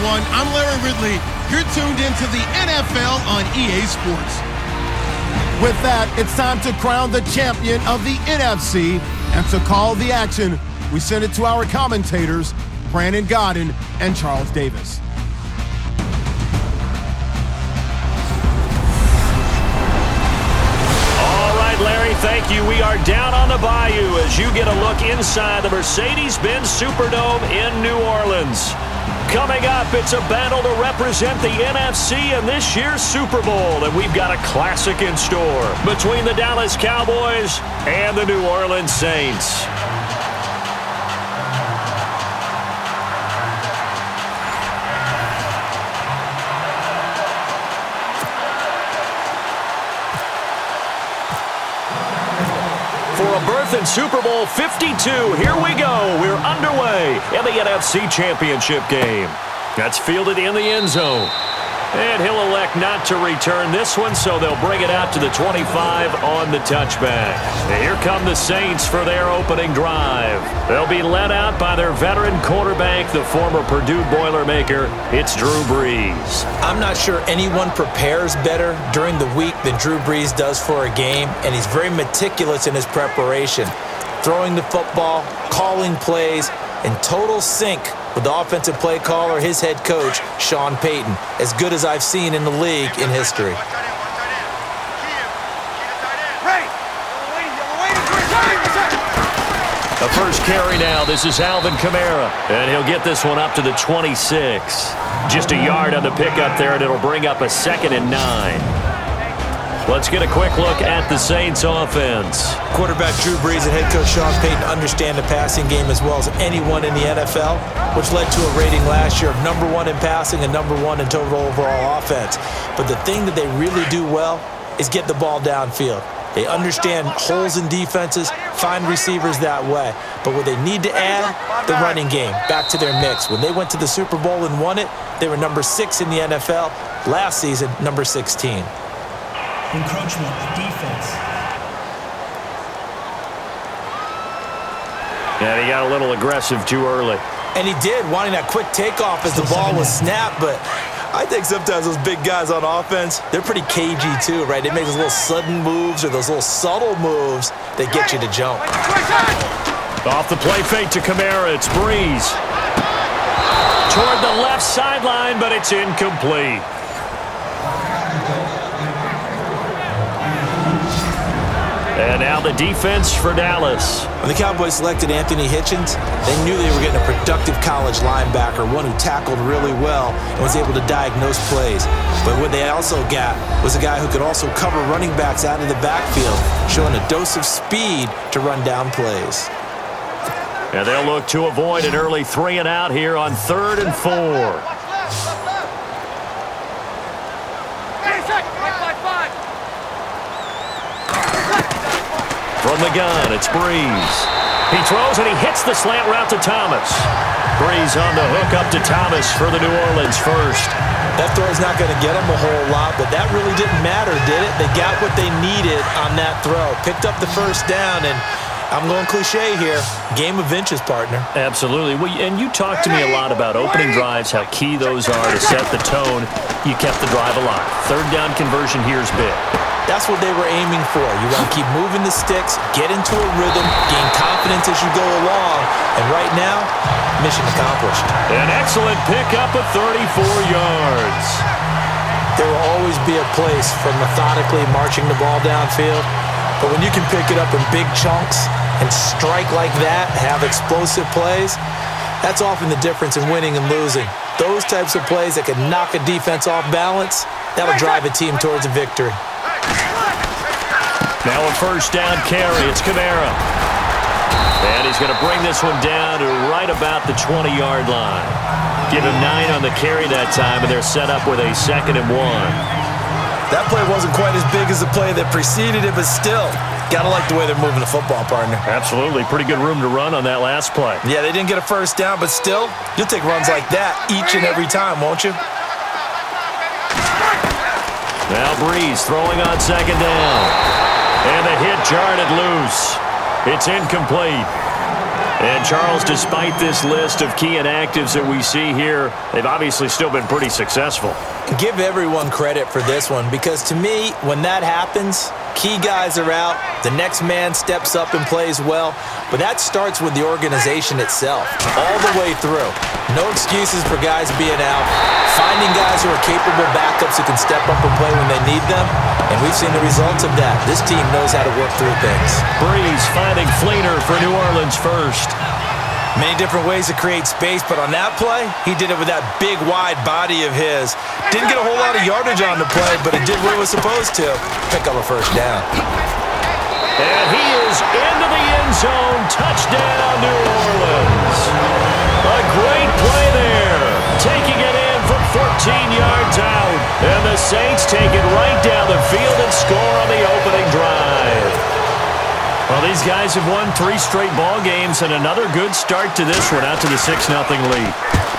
everyone. I'm Larry Ridley. You're tuned into the NFL on EA Sports. With that, it's time to crown the champion of the NFC. And to call the action, we send it to our commentators, Brandon Godden and Charles Davis. Larry, thank you. We are down on the bayou as you get a look inside the Mercedes-Benz Superdome in New Orleans. Coming up, it's a battle to represent the NFC in this year's Super Bowl, and we've got a classic in store between the Dallas Cowboys and the New Orleans Saints. For a berth in Super Bowl 52, here we go. We're underway in the NFC Championship game. That's fielded in the end zone. And he'll elect not to return this one, so they'll bring it out to the 25 on the touchback. And here come the Saints for their opening drive. They'll be led out by their veteran quarterback, the former Purdue Boilermaker. It's Drew Brees. I'm not sure anyone prepares better during the week than Drew Brees does for a game, and he's very meticulous in his preparation. Throwing the football, calling plays, in total sync with the offensive play caller, his head coach, Sean Payton, as good as I've seen in the league in history. The first carry now. This is Alvin Kamara, and he'll get this one up to the 26. Just a yard on the pickup there, and it'll bring up a 2nd and 9. Let's get a quick look at the Saints offense. Quarterback Drew Brees and head coach Sean Payton understand the passing game as well as anyone in the NFL, which led to a rating last year of #1 in passing and #1 in total overall offense. But the thing that they really do well is get the ball downfield. They understand holes in defenses, find receivers that way. But what they need to add, the running game, back to their mix. When they went to the Super Bowl and won it, they were #6 in the NFL. Last season, #16. Encroachment, defense. And he got a little aggressive too early. And he did, wanting that quick takeoff as the ball was snapped. But I think sometimes those big guys on offense, they're pretty cagey too, right? They make those little sudden moves or those little subtle moves that get you to jump. Off the play fake to Kamara, it's Brees. Toward the left sideline, but it's incomplete. And now the defense for Dallas. When the Cowboys selected Anthony Hitchens, they knew they were getting a productive college linebacker, one who tackled really well and was able to diagnose plays. But what they also got was a guy who could also cover running backs out of the backfield, showing a dose of speed to run down plays. And they'll look to avoid an early 3 and out here on 3rd and 4. From the gun, it's Brees. He throws and he hits the slant route to Thomas. Brees on the hook up to Thomas for the New Orleans first. That throw is not going to get them a whole lot, but that really didn't matter, did it? They got what they needed on that throw. Picked up the first down, and I'm going cliche here. Game of inches, partner. Absolutely. Well, and you talked to me a lot about opening drives, how key those are to set the tone. You kept the drive alive. 3rd down conversion here is big. That's what they were aiming for. You want to keep moving the sticks, get into a rhythm, gain confidence as you go along. And right now, mission accomplished. An excellent pickup of 34 yards. There will always be a place for methodically marching the ball downfield. But when you can pick it up in big chunks and strike like that, have explosive plays, that's often the difference in winning and losing. Those types of plays that can knock a defense off balance, that'll drive a team towards a victory. Now a 1st down carry. It's Kamara. And he's going to bring this one down to right about the 20-yard line. Give him 9 on the carry that time, and they're set up with a 2nd and 1. That play wasn't quite as big as the play that preceded it, but still, got to like the way they're moving the football, partner. Absolutely. Pretty good room to run on that last play. Yeah, they didn't get a 1st down, but still, you'll take runs like that each and every time, won't you? Now Brees throwing on 2nd down. And the hit jarred it loose. It's incomplete. And, Charles, despite this list of key inactives that we see here, they've obviously still been pretty successful. Give everyone credit for this one because, to me, when that happens, key guys are out, the next man steps up and plays well, but that starts with the organization itself, all the way through. No excuses for guys being out, finding guys who are capable backups who can step up and play when they need them, and we've seen the results of that. This team knows how to work through things. Breeze finding Fleener for New Orleans first. Many different ways to create space, but on that play, he did it with that big, wide body of his. Didn't get a whole lot of yardage on the play, but it did what it was supposed to. Pick up a first down. And he is into the end zone. Touchdown, New Orleans. A great play there. Taking it in from 14 yards out. And the Saints take it right down the field and score on the opening drive. Well, these guys have won 3 straight ball games and another good start to this one, out to the 6-0 lead.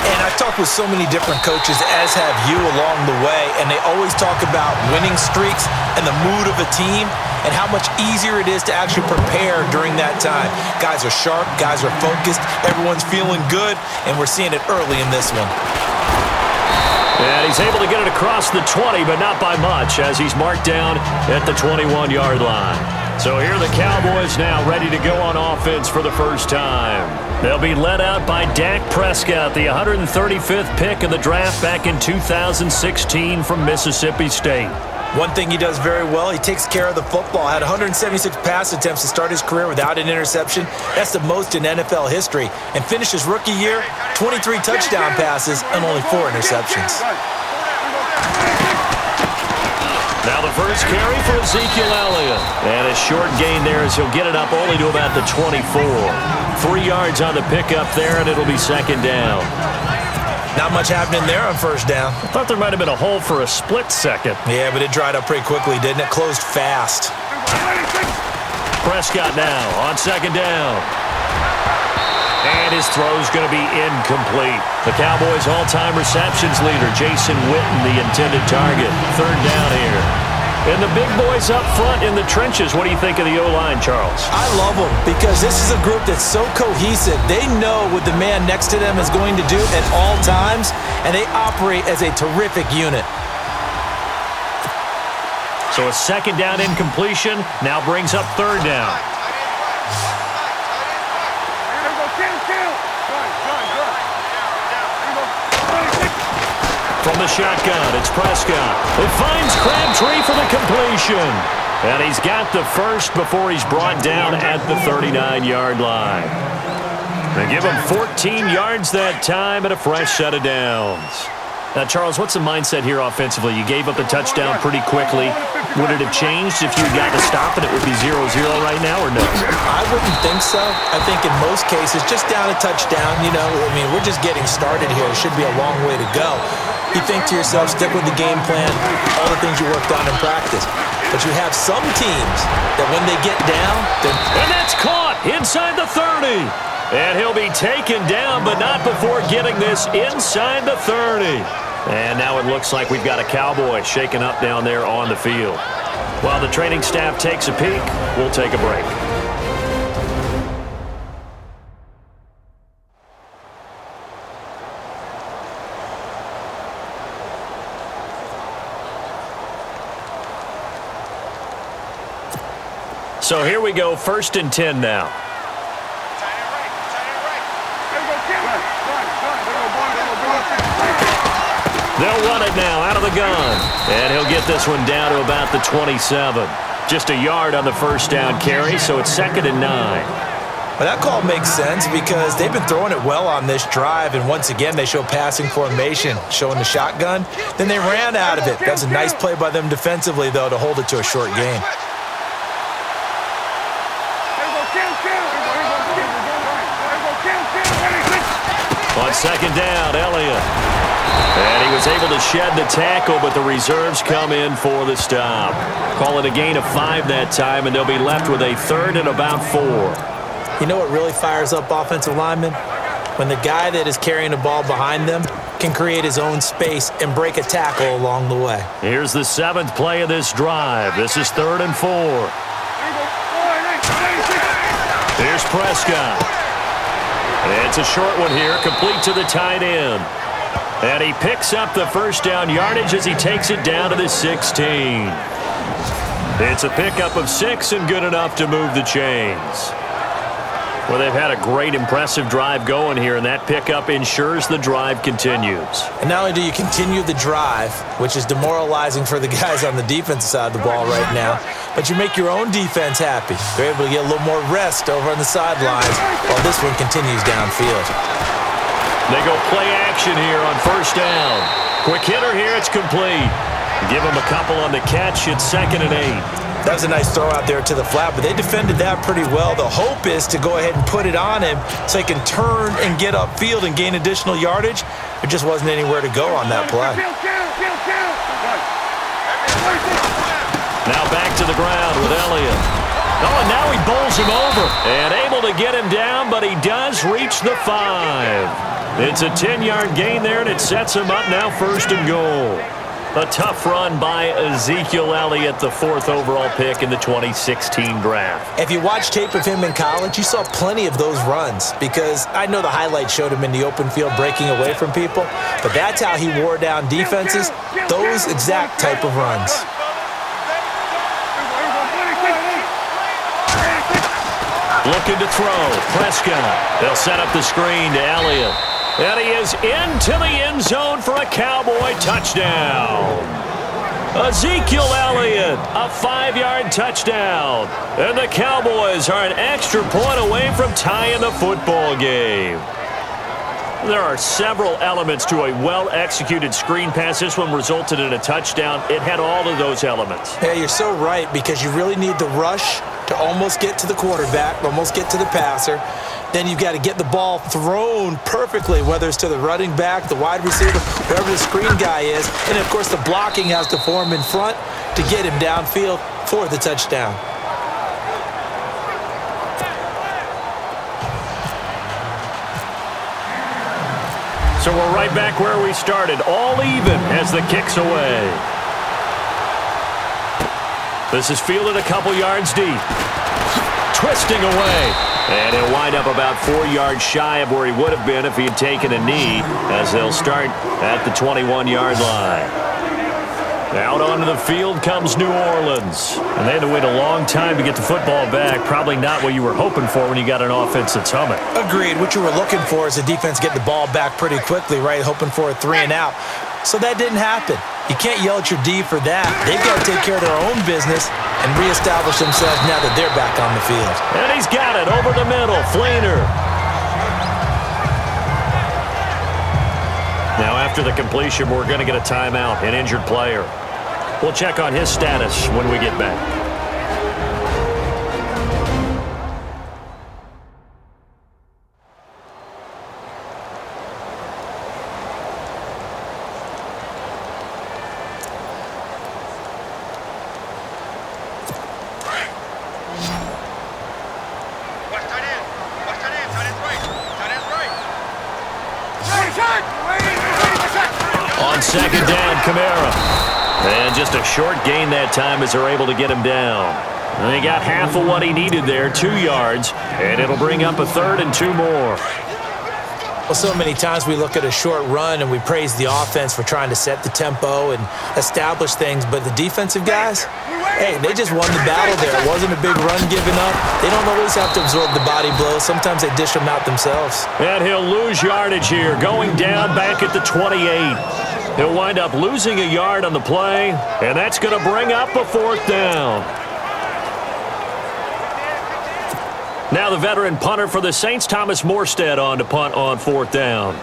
And I've talked with so many different coaches, as have you along the way, and they always talk about winning streaks and the mood of a team and how much easier it is to actually prepare during that time. Guys are sharp, guys are focused, everyone's feeling good, and we're seeing it early in this one. And he's able to get it across the 20, but not by much, as he's marked down at the 21-yard line. So here are the Cowboys now ready to go on offense for the first time. They'll be led out by Dak Prescott, the 135th pick of the draft back in 2016 from Mississippi State. One thing he does very well, he takes care of the football. Had 176 pass attempts to start his career without an interception. That's the most in NFL history. And finished his rookie year, 23 touchdown passes and only 4 interceptions. Now the first carry for Ezekiel Elliott. And a short gain there as he'll get it up only to about the 24. 3 yards on the pickup there, and it'll be second down. Not much happening there on first down. I thought there might have been a hole for a split second. Yeah, but it dried up pretty quickly, didn't it? Closed fast. Prescott now on second down. And his throw's going to be incomplete. The Cowboys' all-time receptions leader, Jason Witten, the intended target. Third down here. And the big boys up front in the trenches. What do you think of the O-line, Charles? I love them because this is a group that's so cohesive. They know what the man next to them is going to do at all times, and they operate as a terrific unit. So a second down incompletion now brings up third down. From the shotgun, it's Prescott. It finds Crabtree for the completion. And he's got the first before he's brought down at the 39-yard line. They give him 14 yards that time and a fresh set of downs. Now, Charles, what's the mindset here offensively? You gave up the touchdown pretty quickly. Would it have changed if you got to stop and it would be 0-0 right now, or no? I wouldn't think so. I think in most cases, just down a touchdown, you know, I mean, we're just getting started here. It should be a long way to go. You think to yourself, stick with the game plan, all the things you worked on in practice. But you have some teams that when they get down, and that's caught inside the 30. And he'll be taken down, but not before getting this inside the 30. And now it looks like we've got a Cowboy shaken up down there on the field. While the training staff takes a peek, we'll take a break. So here we go, 1st and 10 now. They'll run it now out of the gun. And he'll get this one down to about the 27. Just a yard on the first down carry, so it's 2nd and 9. Well, that call makes sense because they've been throwing it well on this drive, and once again they show passing formation, showing the shotgun. Then they ran out of it. That's a nice play by them defensively, though, to hold it to a short gain. On second down, Elliott. And he was able to shed the tackle, but the reserves come in for the stop. Call it a gain of 5 that time, and they'll be left with a 3rd and about 4. You know what really fires up offensive linemen? When the guy that is carrying the ball behind them can create his own space and break a tackle along the way. Here's the 7th play of this drive. This is 3rd and 4. Here's Prescott. It's a short one here, complete to the tight end. And he picks up the first down yardage as he takes it down to the 16. It's a pickup of 6 and good enough to move the chains. Well, they've had a great, impressive drive going here, and that pickup ensures the drive continues. And not only do you continue the drive, which is demoralizing for the guys on the defensive side of the ball right now, but you make your own defense happy. They're able to get a little more rest over on the sidelines while this one continues downfield. They go play action here on first down. Quick hitter here, it's complete. Give him a couple on the catch. It's 2nd and 8. That was a nice throw out there to the flat, but they defended that pretty well. The hope is to go ahead and put it on him so he can turn and get upfield and gain additional yardage. There just wasn't anywhere to go on that play. Now back to the ground with Elliott. Oh, and now he bowls him over. And able to get him down, but he does reach the 5. It's a 10-yard gain there, and it sets him up now 1st and goal. A tough run by Ezekiel Elliott, the 4th overall pick in the 2016 draft. If you watch tape of him in college, you saw plenty of those runs because I know the highlights showed him in the open field breaking away from people, but that's how he wore down defenses, those exact type of runs. Looking to throw. Prescott. They'll set up the screen to Elliott. And he is into the end zone for a Cowboy touchdown. Ezekiel Elliott, a 5-yard touchdown. And the Cowboys are an extra point away from tying the football game. There are several elements to a well-executed screen pass. This one resulted in a touchdown. It had all of those elements. Yeah, you're so right because you really need the rush to almost get to the quarterback, almost get to the passer. Then you've got to get the ball thrown perfectly, whether it's to the running back, the wide receiver, whoever the screen guy is. And, of course, the blocking has to form in front to get him downfield for the touchdown. So we're right back where we started, all even as the kick's away. This is fielded a couple yards deep. Twisting away. And he'll wind up about 4 yards shy of where he would have been if he had taken a knee, as they'll start at the 21-yard line. Out onto the field comes New Orleans. And they had to wait a long time to get the football back. Probably not what you were hoping for when you got an offense that's humming. Agreed. What you were looking for is the defense get the ball back pretty quickly, right? Hoping for a 3-and-out. So that didn't happen. You can't yell at your D for that. They've got to take care of their own business and reestablish themselves now that they're back on the field. And he's got it over the middle. Fleener. Now after the completion, we're going to get a timeout, an injured player. We'll check on his status when we get back. On second down, Kamara. And just a short gain that time as they're able to get him down. And he got half of what he needed there, 2 yards, and it'll bring up a 3rd and 2 more. Well, so many times we look at a short run and we praise the offense for trying to set the tempo and establish things, but the defensive guys, hey, they just won the battle there. It wasn't a big run given up. They don't always have to absorb the body blows. Sometimes they dish them out themselves. And he'll lose yardage here, going down back at the 28. He'll wind up losing a yard on the play, and that's going to bring up a 4th down. Now the veteran punter for the Saints, Thomas Morstead, on to punt on 4th down.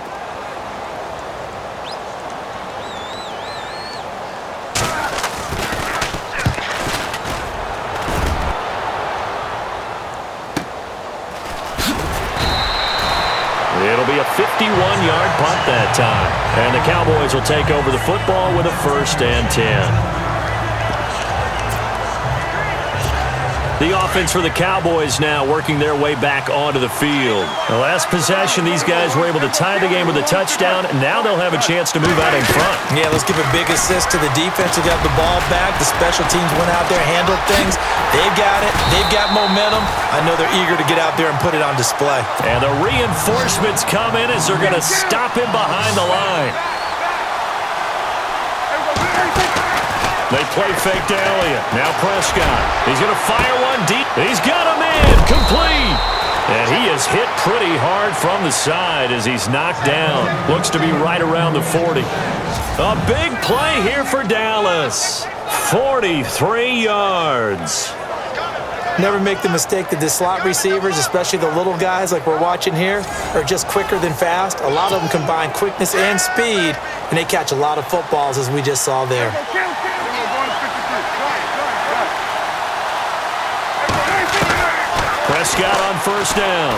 It'll be a 51-yard punt that time. And the Cowboys will take over the football with a 1st and 10. The offense for the Cowboys now working their way back onto the field. The last possession, these guys were able to tie the game with a touchdown, and now they'll have a chance to move out in front. Yeah, let's give a big assist to the defense who got the ball back. The special teams went out there, handled things. They've got it. They've got momentum. I know they're eager to get out there and put it on display. And the reinforcements come in as they're going to stop him behind the line. They play fake to Elliott. Now Prescott. He's going to fire one deep. He's got him in. Complete. And he is hit pretty hard from the side as he's knocked down. Looks to be right around the 40. A big play here for Dallas. 43 yards. Never make the mistake that the slot receivers, especially the little guys like we're watching here, are just quicker than fast. A lot of them combine quickness and speed, and they catch a lot of footballs as we just saw there. Prescott on first down.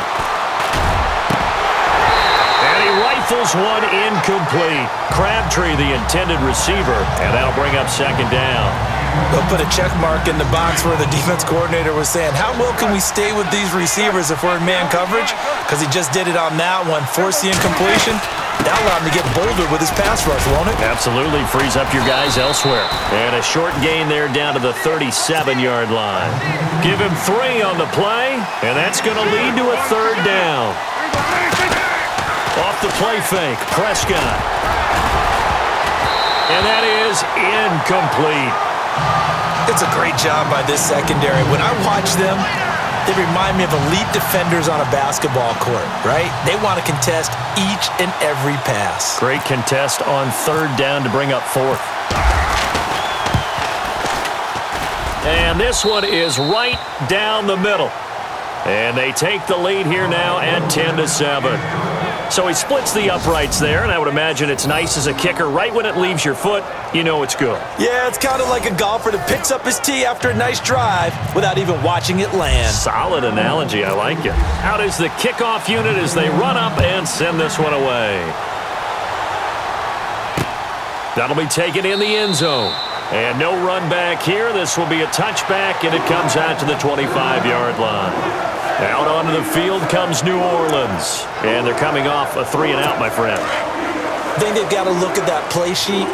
And he rifles one incomplete. Crabtree, the intended receiver, and that'll bring up second down. They'll put a check mark in the box where the defense coordinator was saying, how well can we stay with these receivers if we're in man coverage? Because he just did it on that one, forced the incompletion. That'll allow him to get bolder with his pass rush, won't it? Absolutely. Frees up your guys elsewhere. And a short gain there down to the 37-yard line. Give him 3 on the play, and that's going to lead to a third down. Off the play fake, Prescott. And that is incomplete. It's a great job by this secondary. When I watch them, they remind me of elite defenders on a basketball court, right? They want to contest each and every pass. Great contest on third down to bring up fourth. And this one is right down the middle. And they take the lead here now at 10-7. So he splits the uprights there, and I would imagine it's nice as a kicker. Right when it leaves your foot, you know it's good. Yeah, it's kind of like a golfer that picks up his tee after a nice drive without even watching it land. Solid analogy. I like it. Out is the kickoff unit as they run up and send this one away. That'll be taken in the end zone. And no run back here. This will be a touchback, and it comes out to the 25-yard line. Out onto the field comes New Orleans. And they're coming off a 3-and-out, my friend. I think they've got to look at that play sheet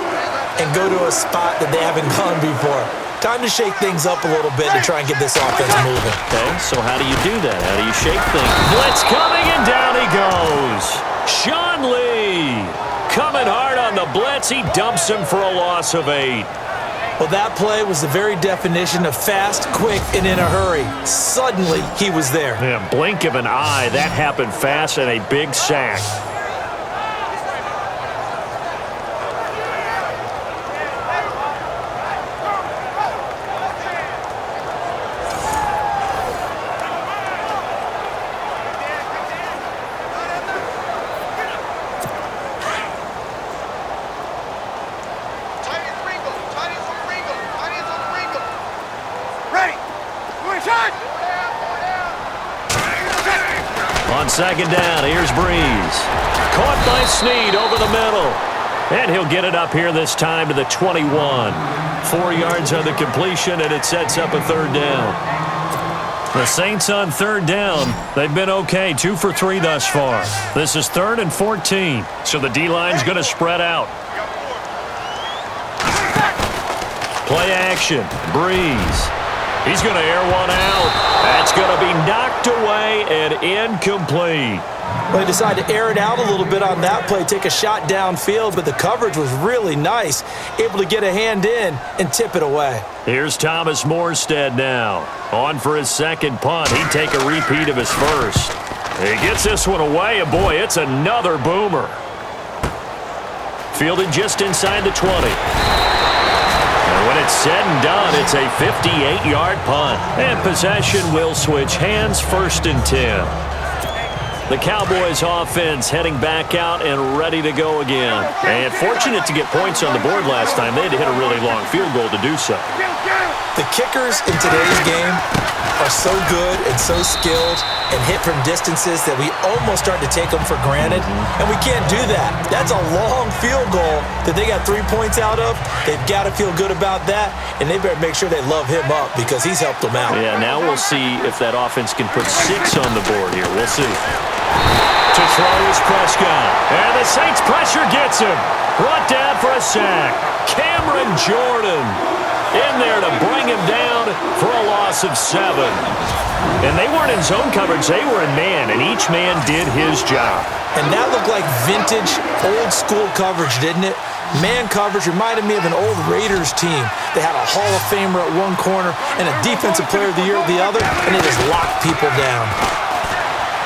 and go to a spot that they haven't gone before. Time to shake things up a little bit to try and get this offense moving. Okay, so how do you do that? How do you shake things? Blitz coming, and down he goes. Sean Lee coming hard on the blitz. He dumps him for a loss of 8. Well, that play was the very definition of fast, quick, and in a hurry. Suddenly, he was there. Yeah, blink of an eye. That happened fast and a big sack. On second down, here's Breeze. Caught by Snead over the middle. And he'll get it up here this time to the 21. 4 yards on the completion, and it sets up a third down. The Saints on third down, they've been okay, 2 for 3 thus far. This is 3rd and 14, so the D-line's going to spread out. Play action, Breeze. He's going to air one out. That's going to be knocked away and incomplete. Well, he decided to air it out a little bit on that play, take a shot downfield, but the coverage was really nice. Able to get a hand in and tip it away. Here's Thomas Morstead now. On for his second punt. He'd take a repeat of his first. He gets this one away, and boy, it's another boomer. Fielded just inside the 20. And when it's said and done, it's a 58-yard punt. And possession will switch hands, 1st and 10. The Cowboys offense heading back out and ready to go again. And fortunate to get points on the board last time. They had to hit a really long field goal to do so. The kickers in today's game are so good and so skilled and hit from distances that we almost start to take them for granted, and we can't do that. That's a long field goal that they got 3 points out of. They've got to feel good about that, and they better make sure they love him up because he's helped them out. Yeah, now we'll see if that offense can put 6 on the board here. We'll see. To throw is Prescott, and the Saints pressure gets him. Brought down for a sack. Cameron Jordan in there to bring him down for a loss of 7. And they weren't in zone coverage. They were in man, and each man did his job. And that looked like vintage, old-school coverage, didn't it? Man coverage reminded me of an old Raiders team. They had a Hall of Famer at one corner and a Defensive Player of the Year at the other, and they just locked people down.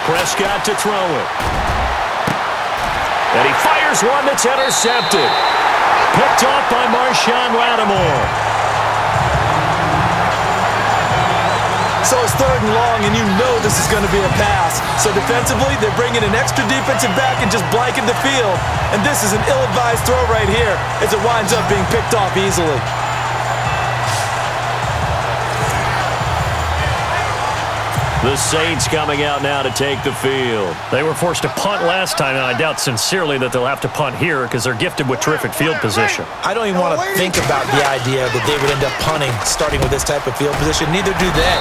Prescott to throw it. And he fires one that's intercepted. Picked off by Marshawn Lattimore. So it's 3rd and long, and you know this is going to be a pass. So defensively, they're bringing an extra defensive back and just blanking the field. And this is an ill-advised throw right here as it winds up being picked off easily. The Saints coming out now to take the field. They were forced to punt last time, and I doubt sincerely that they'll have to punt here because they're gifted with terrific field position. I don't even want to think about the idea that they would end up punting starting with this type of field position. Neither do they.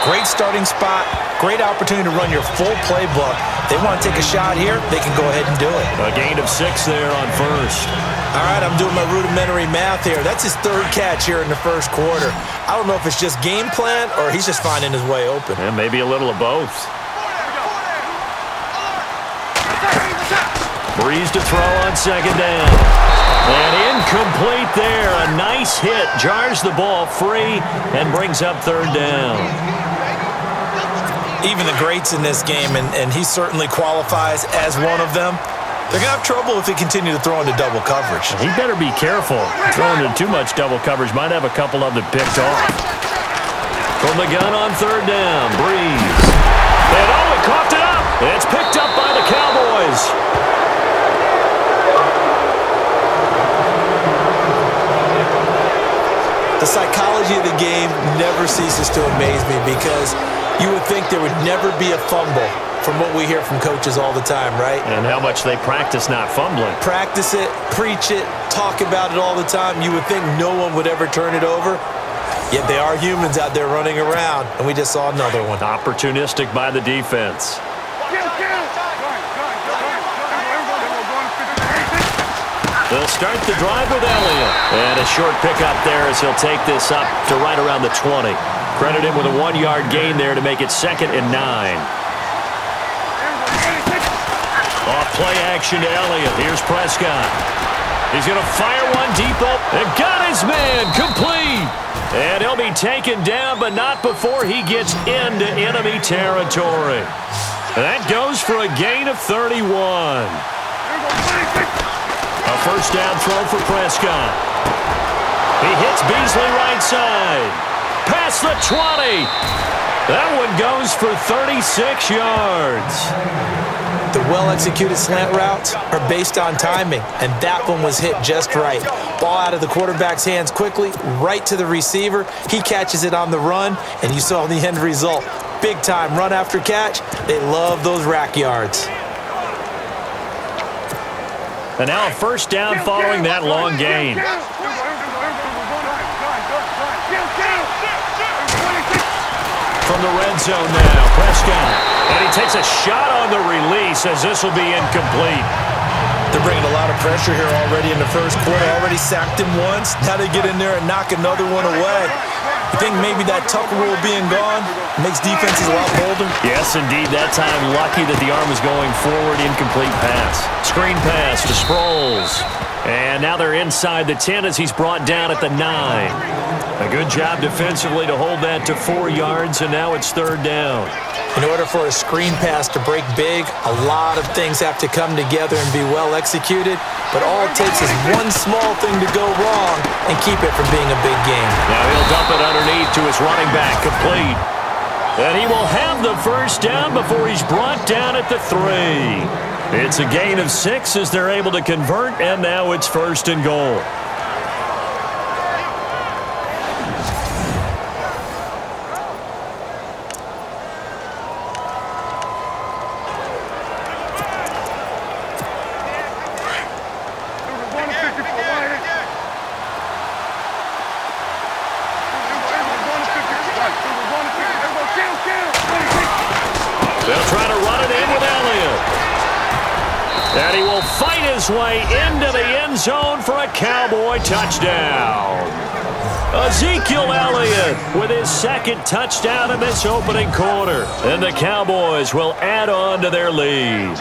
Great starting spot, great opportunity to run your full playbook. They want to take a shot here, they can go ahead and do it. A gain of 6 there on first. All right, I'm doing my rudimentary math here. That's his 3rd catch here in the first quarter. I don't know if it's just game plan or he's just finding his way open. And maybe a little of both. Breeze to throw on 2nd down. And incomplete there. A nice hit. Jars the ball free and brings up 3rd down. Even the greats in this game, and he certainly qualifies as one of them, they're going to have trouble if they continue to throw into double coverage. He better be careful. Throwing into too much double coverage might have a couple of them picked off. From the gun on 3rd down, Breeze. And he coughed it up. It's picked up by the Cowboys. The psychology of the game never ceases to amaze me because you would think there would never be a fumble from what we hear from coaches all the time, right? And how much they practice not fumbling. Practice it, preach it, talk about it all the time. You would think no one would ever turn it over. Yet they are humans out there running around, and we just saw another one. Opportunistic by the defense. They'll start the drive with Elliott. And a short pickup there as he'll take this up to right around the 20. Credit him with a 1-yard gain there to make it 2nd and 9. Off play action to Elliott. Here's Prescott. He's going to fire one deep up and got his man complete. And he'll be taken down, but not before he gets into enemy territory. That goes for a gain of 31. A 1st down throw for Prescott. He hits Beasley right side. Past the 20. That one goes for 36 yards. The well-executed slant routes are based on timing, and that one was hit just right. Ball out of the quarterback's hands quickly, right to the receiver. He catches it on the run, and you saw the end result. Big-time run after catch. They love those rack yards. And now a 1st down following that long gain. From the red zone now, Prescott. And he takes a shot on the release as this will be incomplete. They're bringing a lot of pressure here already in the first quarter. Already sacked him once. Now they get in there and knock another one away. You think maybe that Tucker rule being gone makes defenses a lot bolder? Yes, indeed. That time lucky that the arm was going forward. Incomplete pass. Screen pass to Sproles. And now they're inside the 10 as he's brought down at the 9. A good job defensively to hold that to 4 yards, and now it's 3rd down. In order for a screen pass to break big, a lot of things have to come together and be well executed, but all it takes is one small thing to go wrong and keep it from being a big game. Now he'll dump it underneath to his running back, complete. And he will have the 1st down before he's brought down at the 3. It's a gain of 6 as they're able to convert, and now it's 1st and goal. And he will fight his way into the end zone for a Cowboy touchdown. Ezekiel Elliott with his second touchdown in this opening quarter. And the Cowboys will add on to their lead.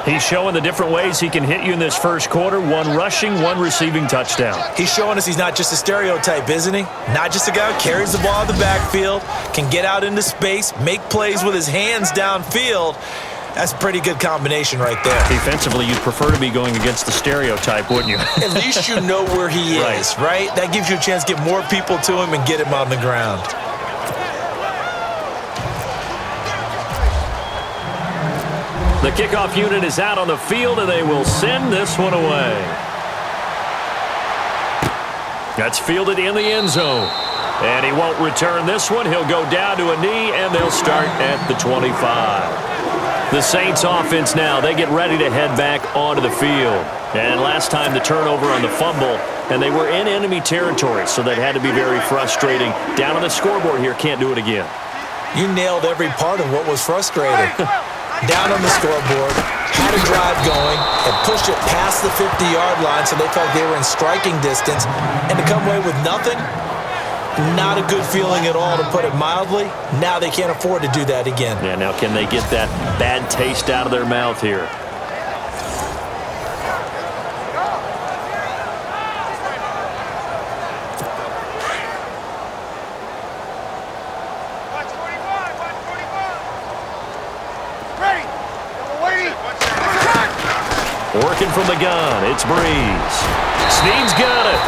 He's showing the different ways he can hit you in this first quarter. One rushing, one receiving touchdown. He's showing us he's not just a stereotype, isn't he? Not just a guy who carries the ball in the backfield, can get out into space, make plays with his hands downfield. That's a pretty good combination right there. Defensively, you'd prefer to be going against the stereotype, wouldn't you? At least you know where he is, right? That gives you a chance to get more people to him and get him on the ground. The kickoff unit is out on the field, and they will send this one away. That's fielded in the end zone. And he won't return this one. He'll go down to a knee, and they'll start at the 25. The Saints offense now, they get ready to head back onto the field. And last time the turnover on the fumble, and they were in enemy territory, so that had to be very frustrating. Down on the scoreboard here, can't do it again. You nailed every part of what was frustrating. Down on the scoreboard, had a drive going, and pushed it past the 50-yard line so they felt they were in striking distance, and to come away with nothing, not a good feeling at all, to put it mildly. Now they can't afford to do that again. Yeah, now can they get that bad taste out of their mouth here? Working from the gun, it's Breeze. Snead's got it.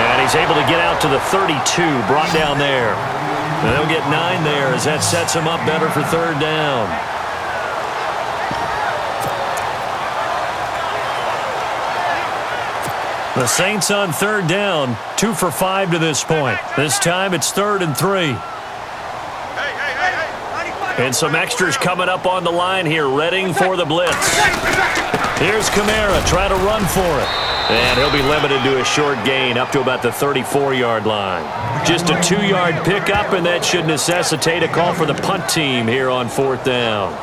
And he's able to get out to the 32, brought down there. And they'll get 9 there as that sets him up better for third down. The Saints on third down, 2 for 5 to this point. This time it's 3rd and 3. And some extras coming up on the line here, readying for the blitz. Here's Kamara trying to run for it. And he'll be limited to a short gain up to about the 34-yard line. Just a 2-yard pickup, and that should necessitate a call for the punt team here on 4th down.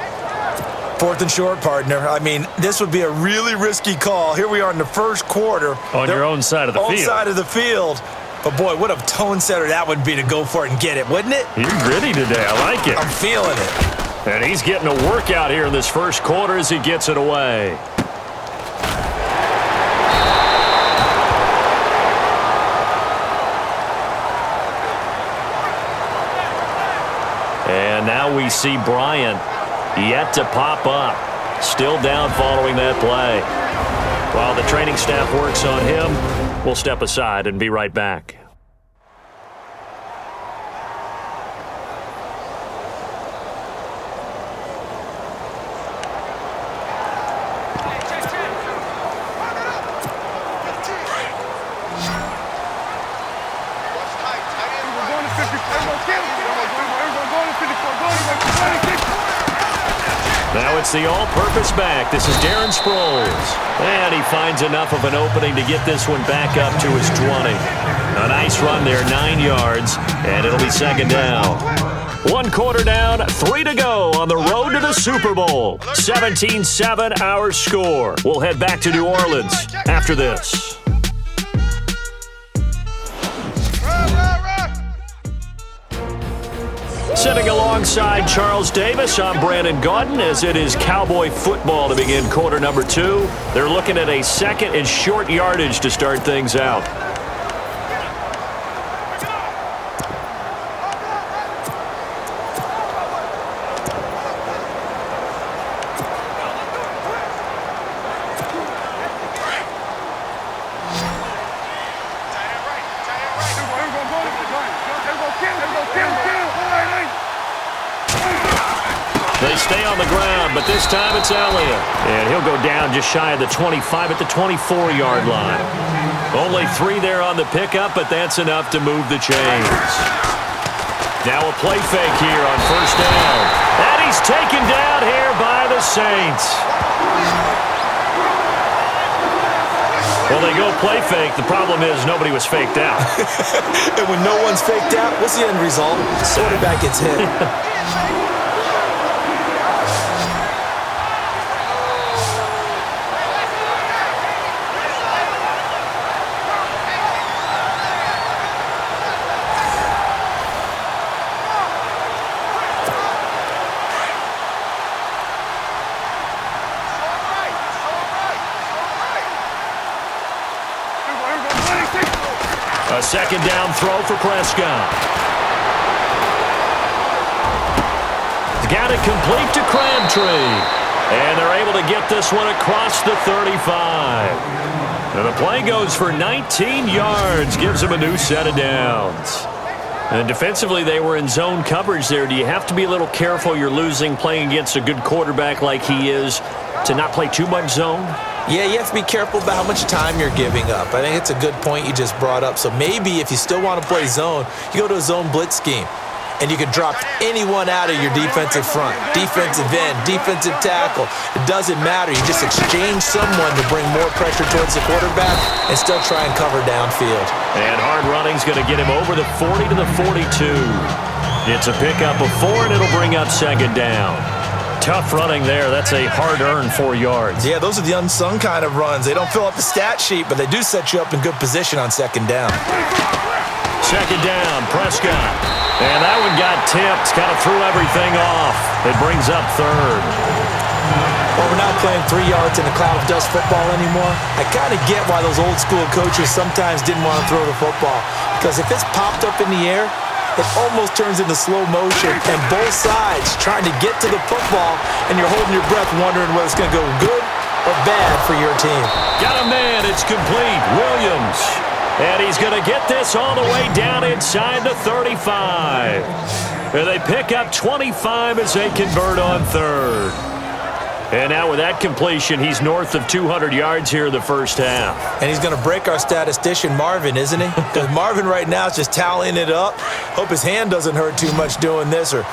4th and short, partner. I mean, this would be a really risky call. Here we are in the first quarter. On your own side of the field. On side of the field. But, boy, what a tone setter that would be to go for it and get it, wouldn't it? You're gritty today. I like it. I'm feeling it. And he's getting a workout here in this first quarter as he gets it away. And now we see Bryant yet to pop up. Still down following that play. While the training staff works on him, we'll step aside and be right back. Now it's the all-purpose back. This is Darren Sproles. And he finds enough of an opening to get this one back up to his 20. A nice run there, 9 yards, and it'll be 2nd down. 1 quarter down, 3 to go on the road to the Super Bowl. 17-7 our score. We'll head back to New Orleans after this. Sitting alongside Charles Davis, I'm Brandon Gaudin as it is Cowboy football to begin quarter number 2. They're looking at a 2nd and short yardage to start things out. They stay on the ground, but this time it's Elliott. And he'll go down just shy of the 25 at the 24-yard line. Only 3 there on the pickup, but that's enough to move the chains. Now a play fake here on 1st down. And he's taken down here by the Saints. Well, they go play fake. The problem is nobody was faked out. And when no one's faked out, what's the end result? Quarterback gets hit. A second down throw for Prescott. Got it complete to Crabtree. And they're able to get this one across the 35. And the play goes for 19 yards. Gives them a new set of downs. And defensively, they were in zone coverage there. Do you have to be a little careful you're losing playing against a good quarterback like he is to not play too much zone? Yeah, you have to be careful about how much time you're giving up. I think it's a good point you just brought up. So maybe if you still want to play zone, you go to a zone blitz scheme. And you can drop anyone out of your defensive front, defensive end, defensive tackle. It doesn't matter. You just exchange someone to bring more pressure towards the quarterback and still try and cover downfield. And hard running's going to get him over the 40 to the 42. It's a pickup of 4, and it'll bring up second down. Tough running there. That's a hard-earned 4 yards. Yeah, those are the unsung kind of runs. They don't fill up the stat sheet, but they do set you up in good position on second down. Second down, Prescott. And that one got tipped, kind of threw everything off. It brings up third. Well, we're not playing 3 yards in a cloud of dust football anymore. I kind of get why those old school coaches sometimes didn't want to throw the football. Because if it's popped up in the air, it almost turns into slow motion. And both sides trying to get to the football, and you're holding your breath wondering whether it's going to go good or bad for your team. Got a man, it's complete. Williams. And he's going to get this all the way down inside the 35. And they pick up 25 as they convert on third. And now with that completion, he's north of 200 yards here in the first half. And he's going to break our statistician, Marvin, isn't he? Because Marvin right now is just tallying it up. Hope his hand doesn't hurt too much doing this or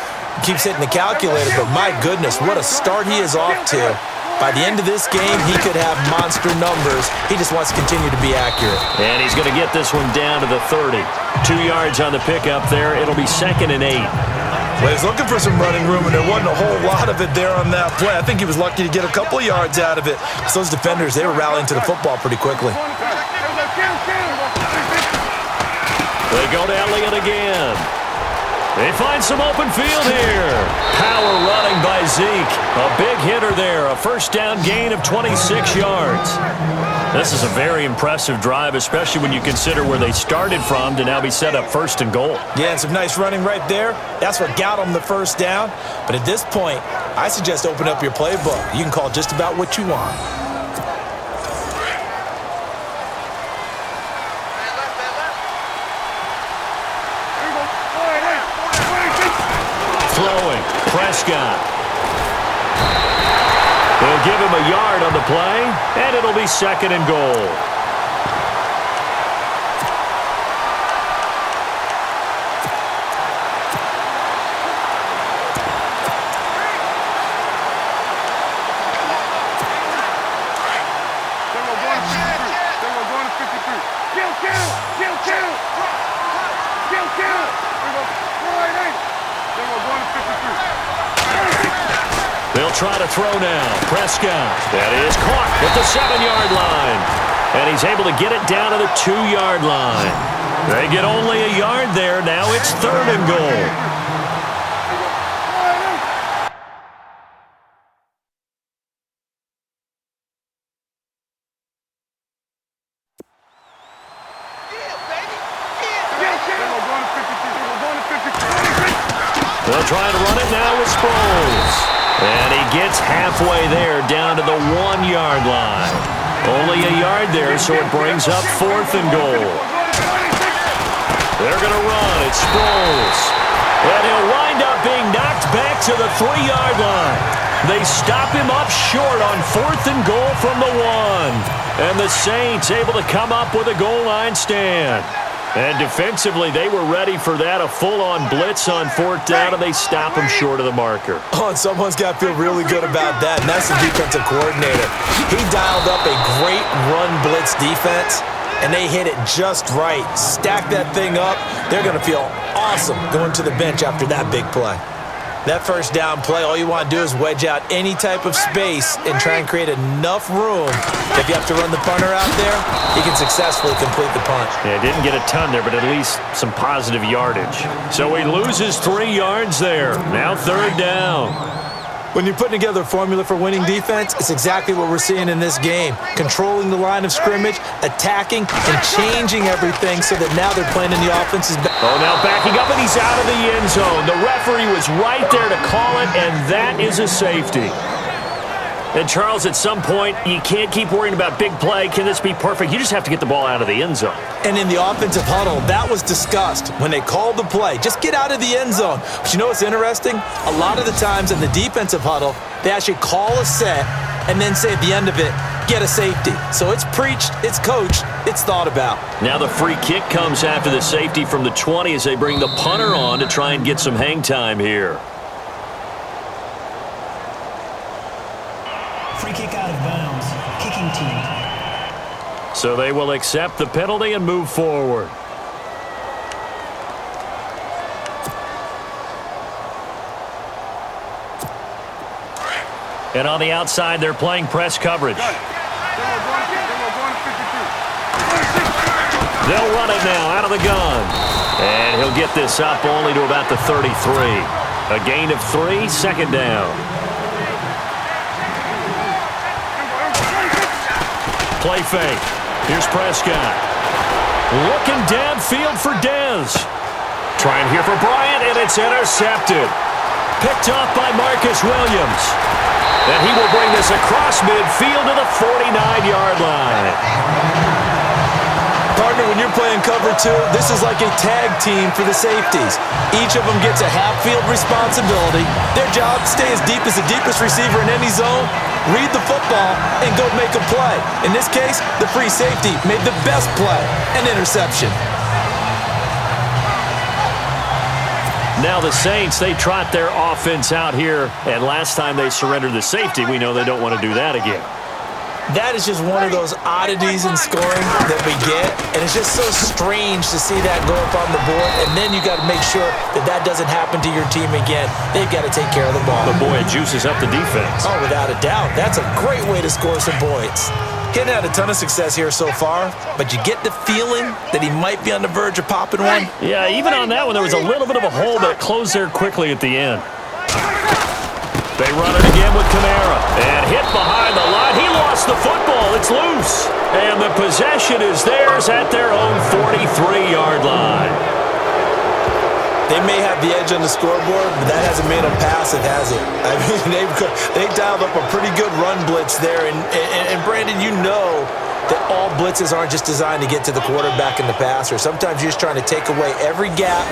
keeps hitting the calculator. But my goodness, what a start he is off to. By the end of this game, he could have monster numbers. He just wants to continue to be accurate. And he's going to get this one down to the 30. 2 yards on the pickup there. It'll be 2nd and 8. Well, he was looking for some running room, and there wasn't a whole lot of it there on that play. I think he was lucky to get a couple of yards out of it. So those defenders, they were rallying to the football pretty quickly. They go to Elliott again. They find some open field here. Power running by Zeke. A big hitter there. A first down gain of 26 yards. This is a very impressive drive, especially when you consider where they started from to now be set up 1st and goal. Yeah, and some nice running right there. That's what got them the first down. But at this point, I suggest open up your playbook. You can call just about what you want. Throwing, Prescott. They'll give him a yard on the play, and it'll be 2nd and goal. They'll try to throw now. Prescott. That is caught at the 7-yard line. And he's able to get it down to the 2-yard line. They get only a yard there. Now it's 3rd and goal. They'll try to run it now with Sproles. And he gets halfway there down to the 1-yard line. Only a yard there, so it brings up 4th and goal. They're going to run. It's Sproles. And he'll wind up being knocked back to the 3-yard line. They stop him up short on 4th and goal from the 1. And the Saints able to come up with a goal line stand. And defensively, they were ready for that, a full-on blitz on 4th down, and they stop him short of the marker. Oh, and someone's got to feel really good about that, and that's the defensive coordinator. He dialed up a great run blitz defense, and they hit it just right. Stack that thing up. They're going to feel awesome going to the bench after that big play. That first down play, all you want to do is wedge out any type of space and try and create enough room. If you have to run the punter out there, he can successfully complete the punt. Yeah, didn't get a ton there, but at least some positive yardage. So he loses 3 yards there. Now 3rd down. When you're putting together a formula for winning defense, it's exactly what we're seeing in this game. Controlling the line of scrimmage, attacking, and changing everything so that now they're playing in the offense's back. Oh, now backing up, and he's out of the end zone. The referee was right there to call it, and that is a safety. And, Charles, at some point, you can't keep worrying about big play. Can this be perfect? You just have to get the ball out of the end zone. And in the offensive huddle, that was discussed when they called the play. Just get out of the end zone. But you know what's interesting? A lot of the times in the defensive huddle, they actually call a set and then say at the end of it, get a safety. So it's preached, it's coached, it's thought about. Now the free kick comes after the safety from the 20 as they bring the punter on to try and get some hang time here. Free kick out of bounds. Kicking team. So they will accept the penalty and move forward. And on the outside, they're playing press coverage. They'll run it now out of the gun. And he'll get this up only to about the 33. A gain of 3, second down. Play fake. Here's Prescott. Looking downfield for Dez. Trying here for Bryant, and it's intercepted. Picked off by Marcus Williams. And he will bring this across midfield to the 49-yard line. Partner, when you're playing cover 2, this is like a tag team for the safeties. Each of them gets a half-field responsibility. Their job, stay as deep as the deepest receiver in any zone, read the football, and go make a play. In this case, the free safety made the best play, an interception. Now the Saints, they trot their offense out here, and last time they surrendered the safety, we know they don't want to do that again. That is just one of those oddities in scoring that we get, and it's just so strange to see that go up on the board, and then you got to make sure that that doesn't happen to your team again. They've got to take care of the ball. But boy, it juices up the defense. Oh, without a doubt. That's a great way to score some points. Getting had a ton of success here so far, but you get the feeling that he might be on the verge of popping one. Yeah, even on that one, there was a little bit of a hole, but it closed there quickly at the end. They run it again with Kamara. And hit behind the line. He lost the football. It's loose. And the possession is theirs at their own 43-yard line. They may have the edge on the scoreboard, but that hasn't made them passive, has it? I mean, they dialed up a pretty good run blitz there. And Brandon, you know that all blitzes aren't just designed to get to the quarterback and the passer. Sometimes you're just trying to take away every gap,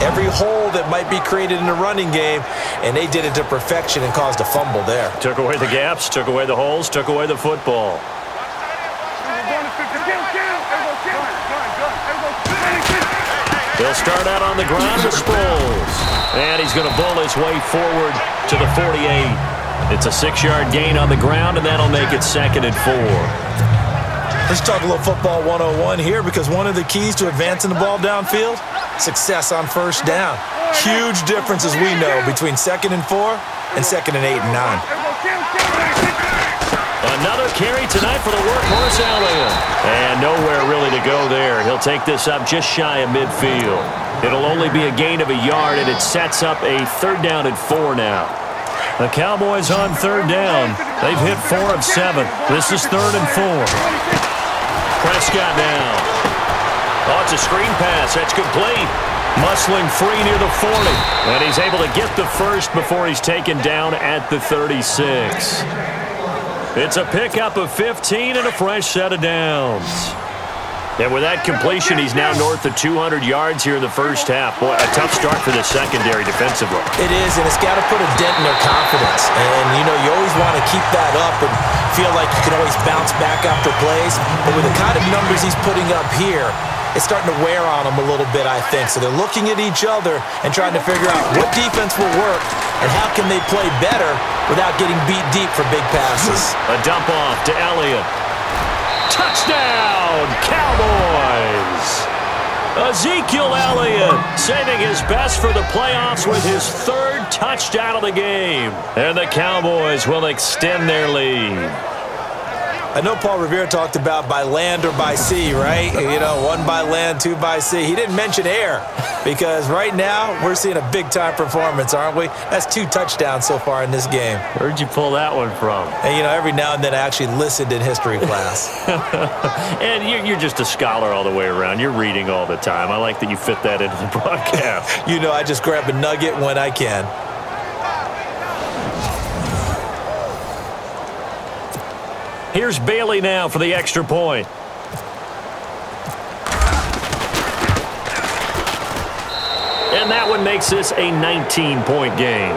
every hole that might be created in the running game, and they did it to perfection and caused a fumble there. Took away the gaps, took away the holes, took away the football. He'll start out on the ground with Sproles. And he's going to bull his way forward to the 48. It's a 6-yard gain on the ground, and that'll make it 2nd and 4. Let's talk a little football 101 here, because one of the keys to advancing the ball downfield, success on first down. Huge difference, as we know, between 2nd and 4 and 2nd and 8 and 9. Another carry tonight for the workhorse Elliott. And nowhere really to go there. He'll take this up just shy of midfield. It'll only be a gain of a yard, and it sets up a 3rd down and 4 now. The Cowboys on 3rd down. They've hit 4 of 7. This is 3rd and 4. Prescott now. Oh, it's a screen pass. That's complete. Muscling free near the 40. And he's able to get the first before he's taken down at the 36. It's a pickup of 15 and a fresh set of downs. And with that completion, he's now north of 200 yards here in the first half. Boy, a tough start for the secondary defensively. It is, and it's got to put a dent in their confidence. And, you know, you always want to keep that up and feel like you can always bounce back after plays. But with the kind of numbers he's putting up here, it's starting to wear on them a little bit, I think. So they're looking at each other and trying to figure out what defense will work and how can they play better without getting beat deep for big passes. A dump off to Elliott. Touchdown, Cowboys! Ezekiel Elliott saving his best for the playoffs with his 3rd touchdown of the game. And the Cowboys will extend their lead. I know Paul Revere talked about by land or by sea, right? You know, 1 by land, 2 by sea. He didn't mention air. because right now we're seeing a big-time performance, aren't we? That's 2 touchdowns so far in this game. Where'd you pull that one from? And, every now and then I actually listened in history class. And you're just a scholar all the way around. You're reading all the time. I like that you fit that into the broadcast. I just grab a nugget when I can. Here's Bailey now for the extra point. And that one makes this a 19-point game.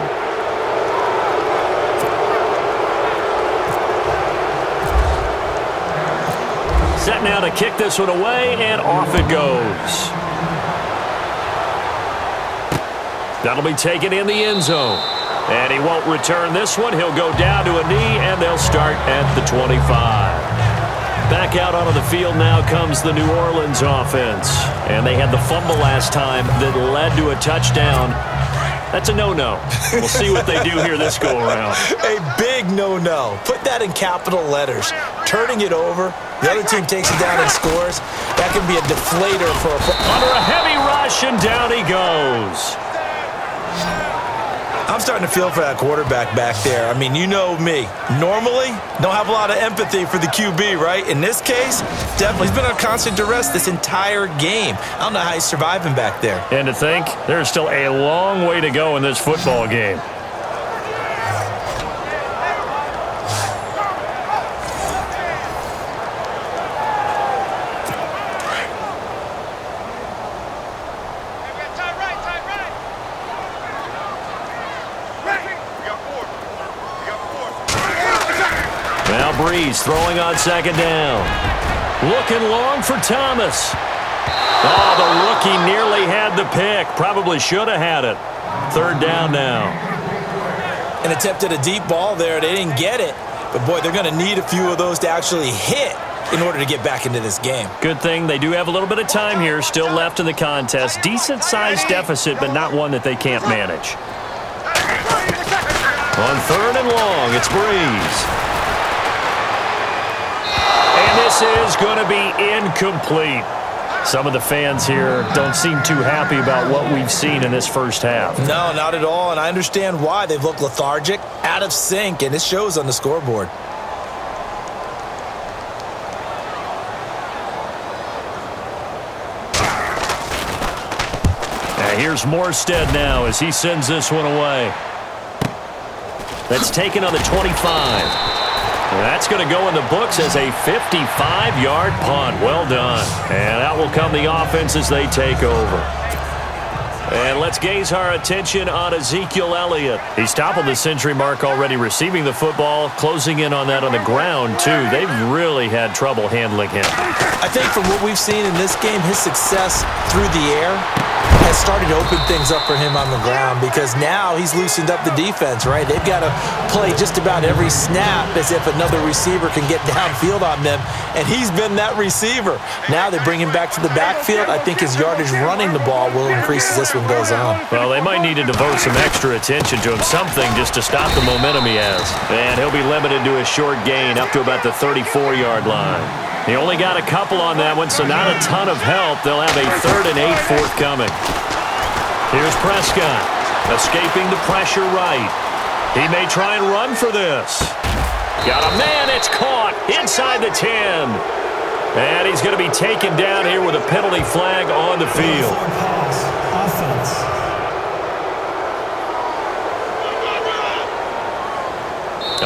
Set now to kick this one away, and off it goes. That'll be taken in the end zone. And he won't return this one. He'll go down to a knee, and they'll start at the 25. Back out onto the field now comes the New Orleans offense. And they had the fumble last time that led to a touchdown. That's a no-no. We'll see what they do here this go-around. A big no-no. Put that in capital letters. Turning it over, the other team takes it down and scores. That can be a deflator for a... Under a heavy rush, and down he goes. I'm starting to feel for that quarterback back there. I mean, you know me. Normally, don't have a lot of empathy for the QB, right? In this case, definitely. He's been on constant duress this entire game. I don't know how he's surviving back there. And to think, there's still a long way to go in this football game. Breeze throwing on second down. Looking long for Thomas. Oh, the rookie nearly had the pick. Probably should have had it. Third down now. And attempted a deep ball there. They didn't get it. But, boy, they're going to need a few of those to actually hit in order to get back into this game. Good thing they do have a little bit of time here still left in the contest. Decent-sized deficit, but not one that they can't manage. On third and long, it's Breeze. This is going to be incomplete. Some of the fans here don't seem too happy about what we've seen in this first half. No, not at all, and I understand why. They've looked lethargic, out of sync, and it shows on the scoreboard. And here's Morstead now as he sends this one away. That's taken on the 25. That's going to go in the books as a 55-yard punt. Well done. And out will come the offense as they take over. And let's gaze our attention on Ezekiel Elliott. He's toppled the century mark already receiving the football, closing in on that on the ground, too. They've really had trouble handling him. I think from what we've seen in this game, his success through the air has started to open things up for him on the ground because now he's loosened up the defense, right? They've got to play just about every snap as if another receiver can get downfield on them, and he's been that receiver. Now they bring him back to the backfield. I think his yardage running the ball will increase as this one goes on. Well, they might need to devote some extra attention to him, something just to stop the momentum he has. And he'll be limited to a short gain up to about the 34-yard line. He only got a couple on that one, so not a ton of help. They'll have a 3rd and 8 forthcoming. Here's Prescott, escaping the pressure right. He may try and run for this. Got a man, it's caught inside the 10. And he's going to be taken down here with a penalty flag on the field. Offense.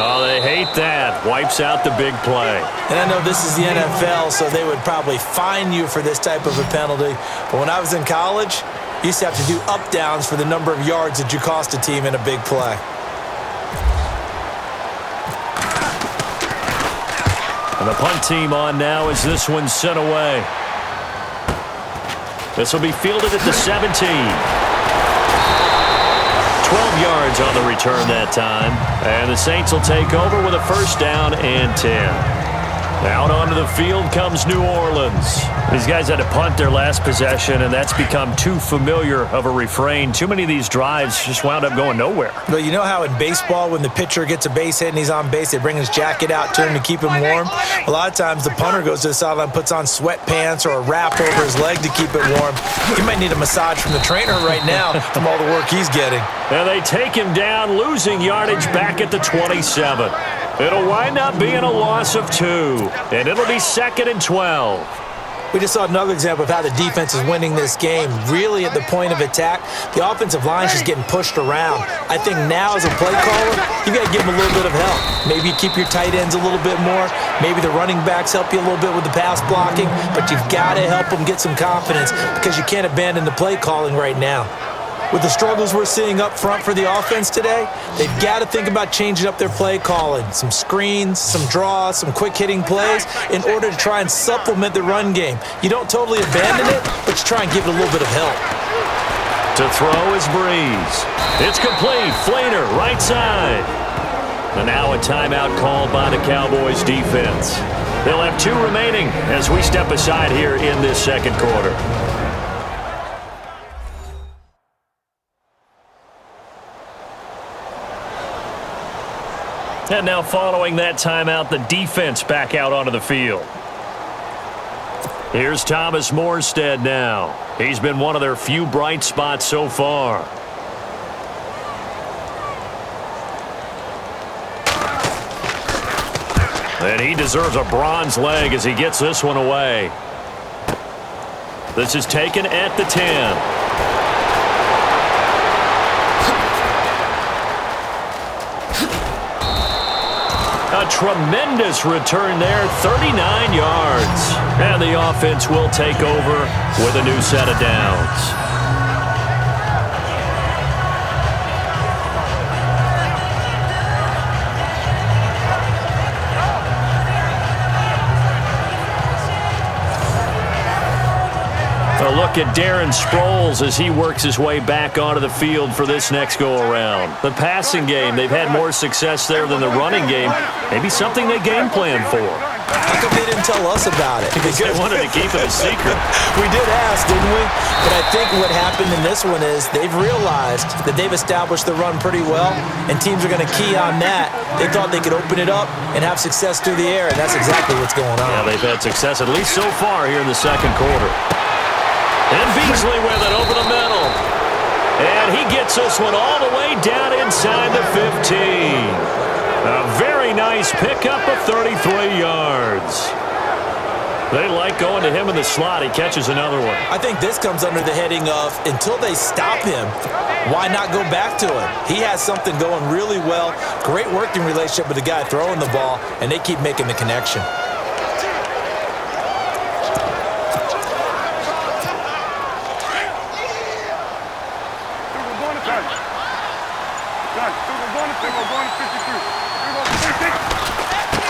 Oh, they hate that. Wipes out the big play. And I know this is the NFL, so they would probably fine you for this type of a penalty. But when I was in college, you used to have to do up-downs for the number of yards that you cost a team in a big play. And the punt team on now as this one's sent away. This will be fielded at the 17. 12 yards on the return that time. And the Saints will take over with a 1st down and 10. Out onto the field comes New Orleans. These guys had to punt their last possession, and that's become too familiar of a refrain. Too many of these drives just wound up going nowhere. But you know how in baseball, when the pitcher gets a base hit and he's on base, they bring his jacket out to him to keep him warm? A lot of times the punter goes to the sideline, puts on sweatpants or a wrap over his leg to keep it warm. He might need a massage from the trainer right now from all the work he's getting. And they take him down, losing yardage back at the 27. It'll wind up being a loss of 2, and it'll be 2nd and 12. We just saw another example of how the defense is winning this game. Really at the point of attack, the offensive line is just getting pushed around. I think now as a play caller, you got to give them a little bit of help. Maybe you keep your tight ends a little bit more. Maybe the running backs help you a little bit with the pass blocking. But you've got to help them get some confidence because you can't abandon the play calling right now. With the struggles we're seeing up front for the offense today, they've got to think about changing up their play calling. Some screens, some draws, some quick-hitting plays in order to try and supplement the run game. You don't totally abandon it, but you try and give it a little bit of help. To throw is Breeze. It's complete. Flainer, right side. And now a timeout called by the Cowboys defense. They'll have 2 remaining as we step aside here in this second quarter. And now following that timeout, the defense back out onto the field. Here's Thomas Morstead now. He's been one of their few bright spots so far. And he deserves a bronze leg as he gets this one away. This is taken at the 10. A tremendous return there, 39 yards. And the offense will take over with a new set of downs. A look at Darren Sproles as he works his way back onto the field for this next go-around. The passing game, they've had more success there than the running game. Maybe something they game plan for. How come they didn't tell us about it? Because they wanted to keep it a secret. We did ask, didn't we? But I think what happened in this one is they've realized that they've established the run pretty well, and teams are going to key on that. They thought they could open it up and have success through the air, and that's exactly what's going on. Yeah, they've had success, at least so far, here in the second quarter. And Beasley with it over the middle. And he gets this one all the way down inside the 15. A very nice pickup of 33 yards. They like going to him in the slot. He catches another one. I think this comes under the heading of until they stop him, why not go back to him? He has something going really well. Great working relationship with the guy throwing the ball, and they keep making the connection.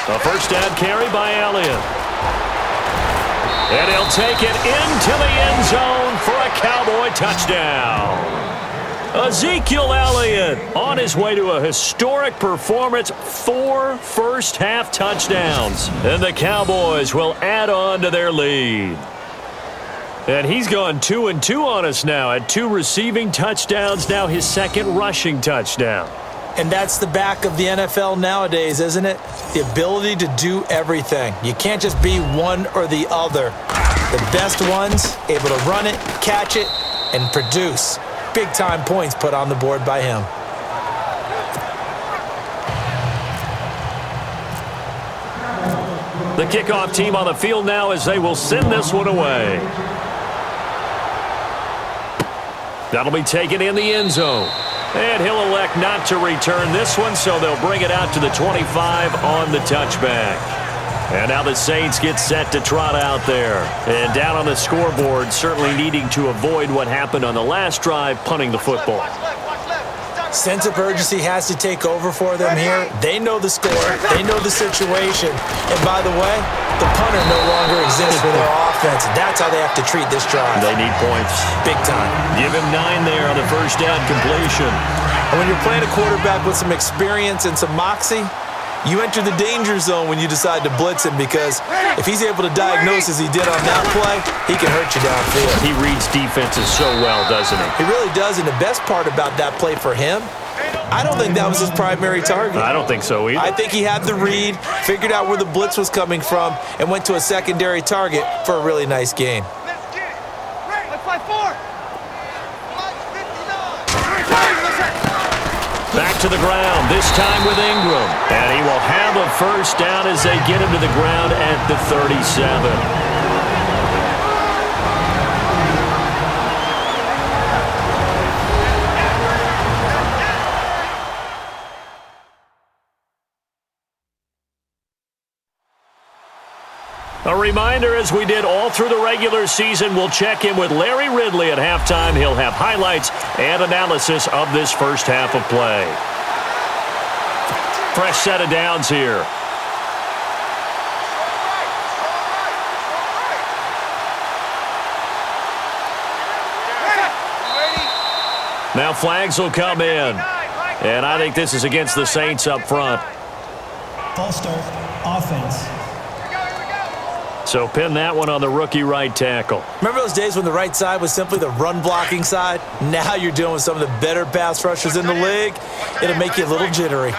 A first down carry by Elliott. And he'll take it into the end zone for a Cowboy touchdown. Ezekiel Elliott on his way to a historic performance, 4 first-half touchdowns. And the Cowboys will add on to their lead. And he's gone 2-2 on us now at 2 receiving touchdowns, now his 2nd rushing touchdown. And that's the back of the NFL nowadays, isn't it? The ability to do everything. You can't just be one or the other. The best ones, able to run it, catch it, and produce. Big-time points put on the board by him. The kickoff team on the field now as they will send this one away. That'll be taken in the end zone. And he'll elect not to return this one, so they'll bring it out to the 25 on the touchback. And now the Saints get set to trot out there. And down on the scoreboard, certainly needing to avoid what happened on the last drive, punting the football. Sense of urgency has to take over for them here. They know the score. They know the situation. And by the way, the punter no longer exists for their offense. That's how they have to treat this drive. They need points. Big time. Give him 9 there on the first down completion. And when you're playing a quarterback with some experience and some moxie, You enter the danger zone when you decide to blitz him, because if he's able to diagnose as he did on that play, he can hurt you downfield. He reads defenses so well, doesn't he? He really does, and the best part about that play for him, I don't think that was his primary target. I don't think so either. I think he had the read, figured out where the blitz was coming from, and went to a secondary target for a really nice gain. Let's get it. Let's play 4. Back to the ground, this time with Ingram. And he will have a first down as they get him to the ground at the 37. A reminder, as we did all through the regular season, we'll check in with Larry Ridley at halftime. He'll have highlights and analysis of this first half of play. Fresh set of downs here. Now flags will come in. And I think this is against the Saints up front. False start, offense. So pin that one on the rookie right tackle. Remember those days when the right side was simply the run-blocking side? Now you're dealing with some of the better pass rushers in the league. It'll make you a little jittery.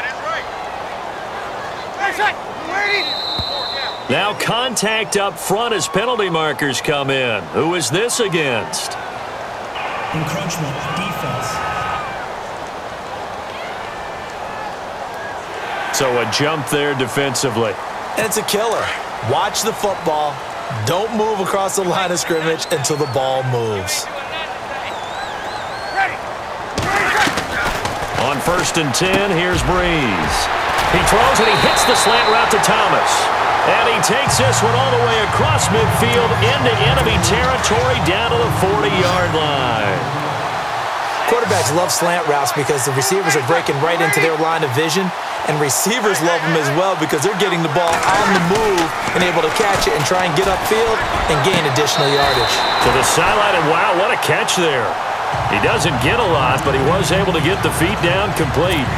Now contact up front as penalty markers come in. Who is this against? Encroachment, defense. So a jump there defensively. And it's a killer. Watch the football. Don't move across the line of scrimmage until the ball moves. On 1st and 10, here's Breeze. He throws and he hits the slant route to Thomas. And he takes this one all the way across midfield into enemy territory down to the 40-yard line. Quarterbacks love slant routes because the receivers are breaking right into their line of vision, and receivers love them as well because they're getting the ball on the move and able to catch it and try and get upfield and gain additional yardage. To the sideline, and wow, what a catch there. He doesn't get a lot, but he was able to get the feet down complete.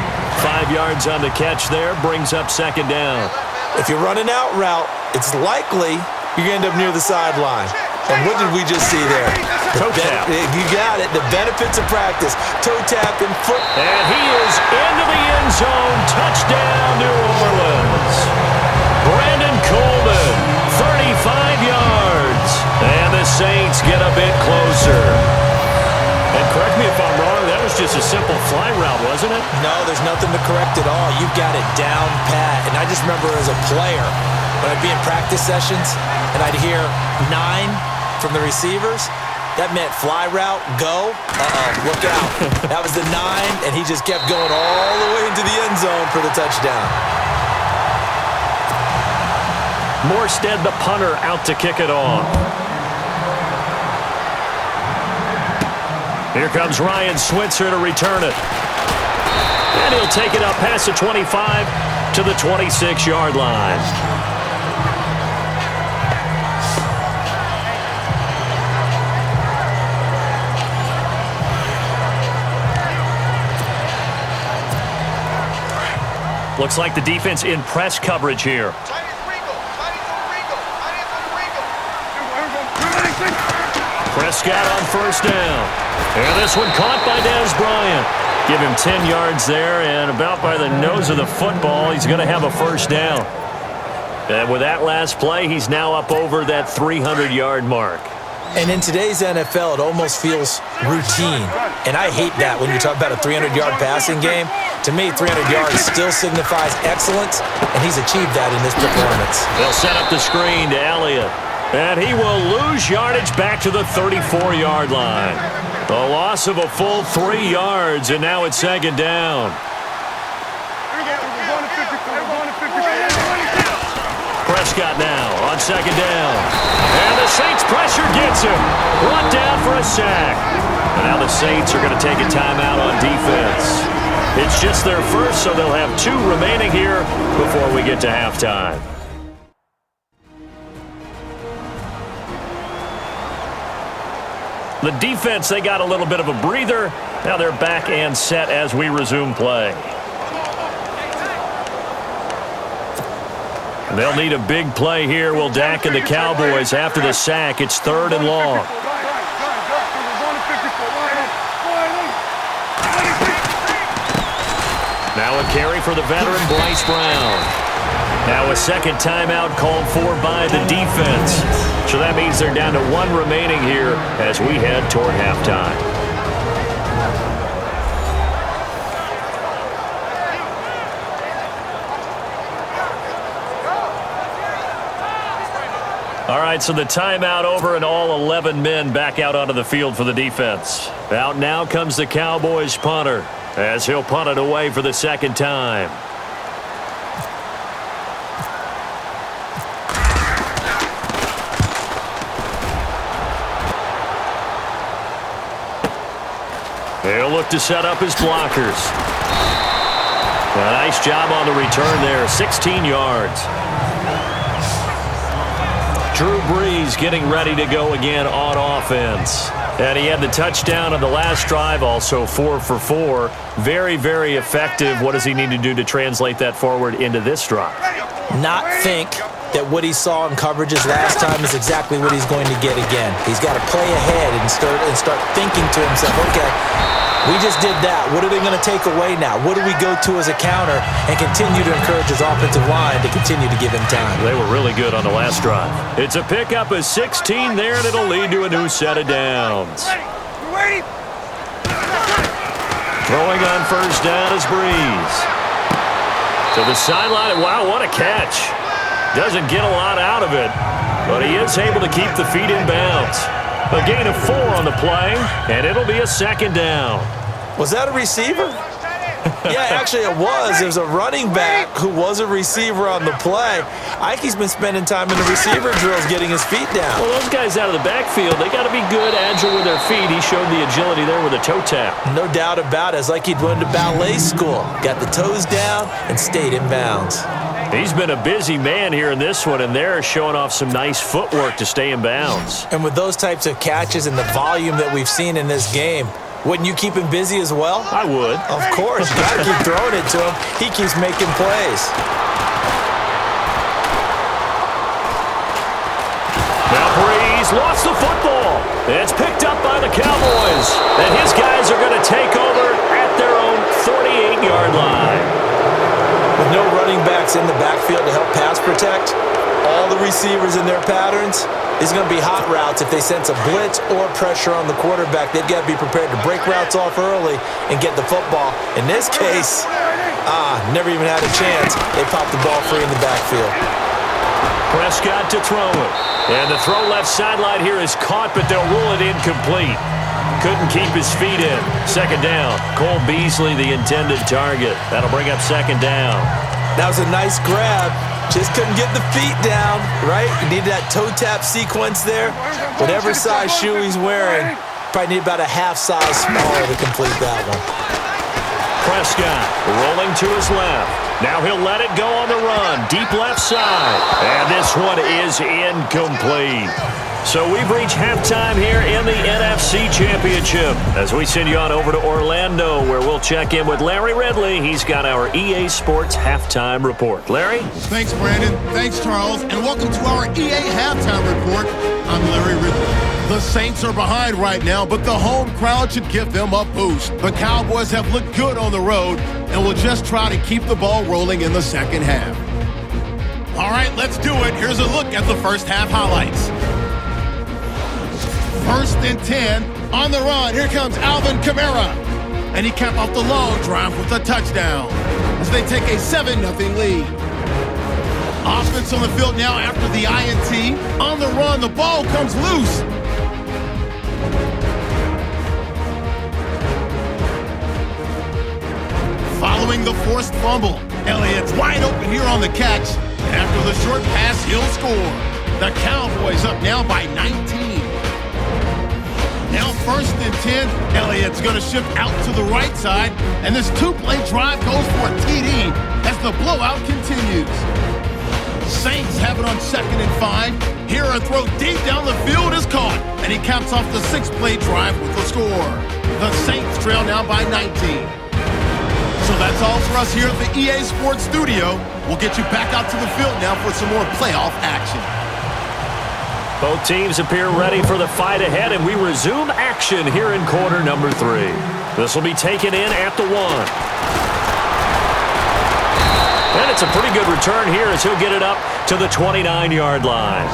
5 yards on the catch there, brings up 2nd down. If you're running out route, it's likely you're going to end up near the sideline. And what did we just see there? Toe tap. You got it. The benefits of practice. Toe tap and foot. And he is into the end zone. Touchdown, New Orleans. Brandon Coleman, 35 yards. And the Saints get a bit closer. And correct me if I'm wrong, that was just a simple fly route, wasn't it? No, there's nothing to correct at all. You've got it down pat. And I just remember as a player, when I'd be in practice sessions and I'd hear 9 from the receivers, that meant fly route, go. Look out. That was the 9, and he just kept going all the way into the end zone for the touchdown. Morstead, the punter, out to kick it off. Here comes Ryan Switzer to return it. And he'll take it up past the 25 to the 26-yard line. Looks like the defense in press coverage here. Prescott on 1st down. And this one caught by Dez Bryant. Give him 10 yards there, and about by the nose of the football, he's going to have a 1st down. And with that last play, he's now up over that 300-yard mark. And in today's NFL, it almost feels routine. And I hate that when you talk about a 300-yard passing game. To me, 300 yards still signifies excellence, and he's achieved that in this performance. They'll set up the screen to Elliott. And he will lose yardage back to the 34-yard line. A loss of a full 3 yards, and now it's 2nd down. Prescott now on 2nd down. And the Saints pressure gets him. Brought down for a sack. And now the Saints are going to take a timeout on defense. It's just their first, so they'll have 2 remaining here before we get to halftime. The defense, they got a little bit of a breather. Now they're back and set as we resume play. They'll need a big play here. Will Dak and the Cowboys after the sack. It's 3rd and long. Now a carry for the veteran Bryce Brown. Now a second timeout called for by the defense. So that means they're down to 1 remaining here as we head toward halftime. All right, so the timeout over and all 11 men back out onto the field for the defense. Out now comes the Cowboys punter as he'll punt it away for the second time. He'll look to set up his blockers. A nice job on the return there, 16 yards. Drew Brees getting ready to go again on offense. And he had the touchdown on the last drive, also 4 for 4. Very, very effective. What does he need to do to translate that forward into this drive? Not think that what he saw in coverages last time is exactly what he's going to get again. He's got to play ahead and start thinking to himself, okay, we just did that. What are they going to take away now? What do we go to as a counter? And continue to encourage his offensive line to continue to give him time. They were really good on the last drive. It's a pickup of 16 there, and it'll lead to a new set of downs. Throwing on first down is Brees. To the sideline. Wow, what a catch. Doesn't get a lot out of it, but he is able to keep the feet in bounds. A gain of 4 on the play, and it'll be a second down. Was that a receiver? Yeah, actually it was. It was a running back who was a receiver on the play. Ike's been spending time in the receiver drills getting his feet down. Well, those guys out of the backfield, they got to be good, agile with their feet. He showed the agility there with a toe tap. No doubt about it. It's like he'd went to ballet school. Got the toes down and stayed in bounds. He's been a busy man here in this one, and they're showing off some nice footwork to stay in bounds. And with those types of catches and the volume that we've seen in this game, wouldn't you keep him busy as well? I would. Of course. You got to keep throwing it to him. He keeps making plays. Now Brees lost the football. It's picked up by the Cowboys. And his guys are going to take over at their own 48-yard line. With no running backs in the backfield to help pass protect, all the receivers in their patterns, is going to be hot routes if they sense a blitz or pressure on the quarterback. They've got to be prepared to break routes off early and get the football. In this case, never even had a chance. They popped the ball free in the backfield. Prescott to throw it. And the throw left sideline here is caught, but they'll rule it incomplete. Couldn't keep his feet in. Second down. Cole Beasley, the intended target. That'll bring up second down. That was a nice grab. Just couldn't get the feet down, right? You need that toe tap sequence there. Whatever size shoe he's wearing, probably need about a half size smaller to complete that one. Prescott rolling to his left. Now he'll let it go on the run. Deep left side. And this one is incomplete. So we've reached halftime here in the NFC Championship as we send you on over to Orlando, where we'll check in with Larry Ridley. He's got our EA Sports Halftime Report. Larry? Thanks, Brandon. Thanks, Charles. And welcome to our EA Halftime Report. I'm Larry Ridley. The Saints are behind right now, but the home crowd should give them a boost. The Cowboys have looked good on the road and will just try to keep the ball rolling in the second half. All right, let's do it. Here's a look at the first half highlights. 1st and 10 on the run. Here comes Alvin Kamara. And he capped off the long drive with a touchdown as they take a 7-0 lead. Offense on the field now after the INT. On the run, the ball comes loose. Following the forced fumble, Elliott's wide open here on the catch. After the short pass, he'll score. The Cowboys up now by 19. Now 1st and 10, Elliott's going to shift out to the right side, and this 2-play drive goes for a TD as the blowout continues. Saints have it on 2nd and 5. Here a throw deep down the field is caught, and he caps off the 6-play drive with the score. The Saints trail now by 19. So that's all for us here at the EA Sports Studio. We'll get you back out to the field now for some more playoff action. Both teams appear ready for the fight ahead, and we resume action here in quarter number 3. This will be taken in at the 1. And it's a pretty good return here as he'll get it up to the 29-yard line.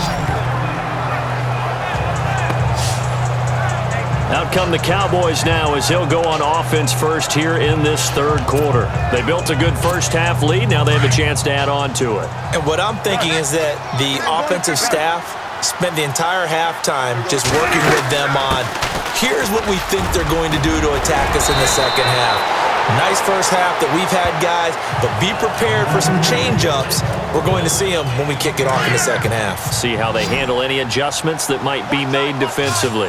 Out come the Cowboys now as he'll go on offense first here in this third quarter. They built a good first-half lead. Now they have a chance to add on to it. And what I'm thinking is that the offensive staff spent the entire halftime just working with them on, here's what we think they're going to do to attack us in the second half. Nice first half that we've had, guys, but be prepared for some change-ups. We're going to see them when we kick it off in the second half. See how they handle any adjustments that might be made defensively.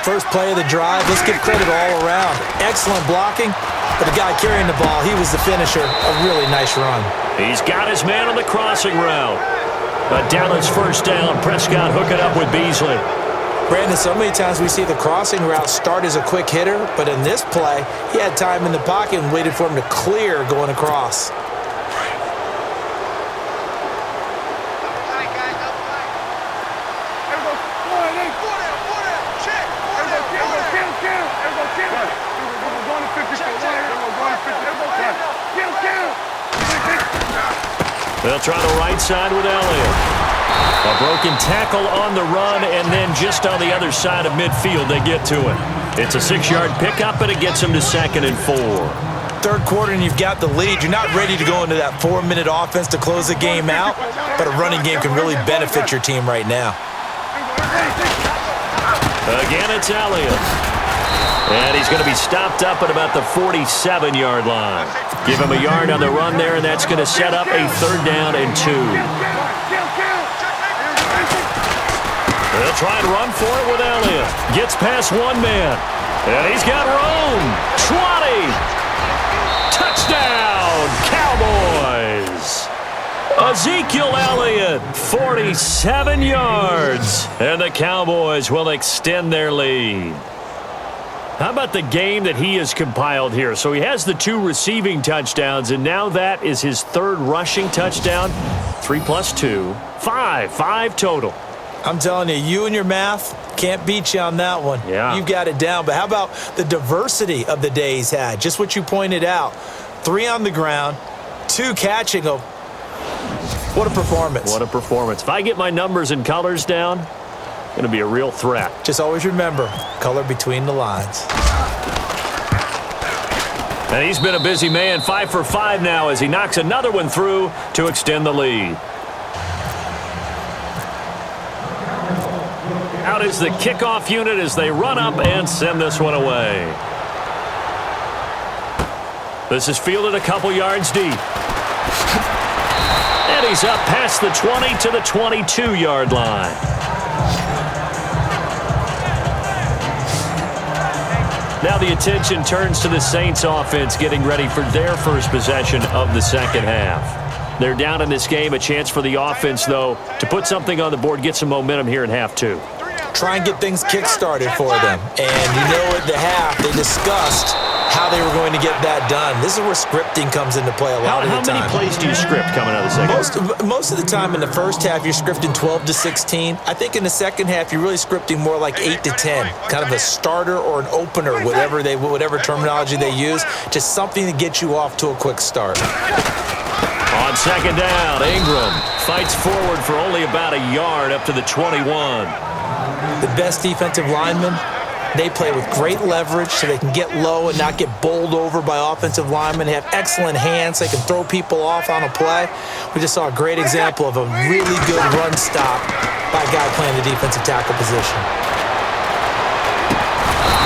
First play of the drive, let's give credit all around. Excellent blocking, but the guy carrying the ball, he was the finisher. A really nice run. He's got his man on the crossing route. A Dallas first down. Prescott hook it up with Beasley. Brandon, so many times we see the crossing route start as a quick hitter, but in this play, he had time in the pocket and waited for him to clear going across. They'll try the right side with Elliott. A broken tackle on the run, and then just on the other side of midfield, they get to it. It's a 6-yard pickup, and it gets them to 2nd and 4. Third quarter, and you've got the lead. You're not ready to go into that 4-minute offense to close the game out, but a running game can really benefit your team right now. Again, it's Elliott. And he's going to be stopped up at about the 47-yard line. Give him a yard on the run there, and that's going to set up a 3rd down and 2. They'll try and run for it with Elliott. Gets past one man. And he's got room. 20. Touchdown, Cowboys. Ezekiel Elliott, 47 yards. And the Cowboys will extend their lead. How about the game that he has compiled here? So he has the 2 receiving touchdowns, and now that is his 3rd rushing touchdown. 3 plus 2, 5 total. I'm telling you, you and your math can't beat you on that one. Yeah. You've got it down. But how about the diversity of the day he's had? Just what you pointed out. 3 on the ground, 2 catching them. What a performance. What a performance. If I get my numbers and colors down, going to be a real threat. Just always remember, color between the lines. And he's been a busy man, 5 for 5 now as he knocks another one through to extend the lead. Out is the kickoff unit as they run up and send this one away. This is fielded a couple yards deep. And he's up past the 20 to the 22-yard line. Now the attention turns to the Saints offense getting ready for their first possession of the second half. They're down in this game. A chance for the offense, though, to put something on the board, get some momentum here in half 2. Try and get things kick-started for them. And you know at the half, they discussed how they were going to get that done. This is where scripting comes into play a lot of the time. How many plays do you script coming out of the second half? Most of the time in the first half, you're scripting 12 to 16. I think in the second half, you're really scripting more like 8 to 10. Kind of a starter or an opener, whatever terminology they use. Just something to get you off to a quick start. On second down, Ingram fights forward for only about a yard up to the 21. The best defensive linemen, they play with great leverage so they can get low and not get bowled over by offensive linemen. They have excellent hands. They can throw people off on a play. We just saw a great example of a really good run stop by a guy playing the defensive tackle position.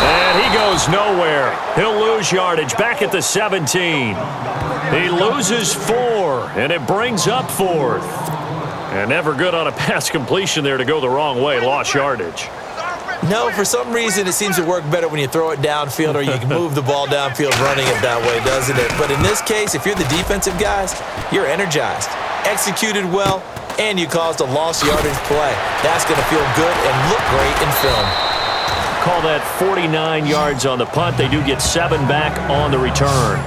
And he goes nowhere. He'll lose yardage back at the 17. He loses 4, and it brings up 4th. And never good on a pass completion there to go the wrong way. Lost yardage. No, for some reason it seems to work better when you throw it downfield or you can move the ball downfield running it that way, doesn't it? But in this case, if you're the defensive guys, you're energized, executed well, and you caused a lost yardage play. That's going to feel good and look great in film. Call that 49 yards on the punt. They do get 7 back on the return.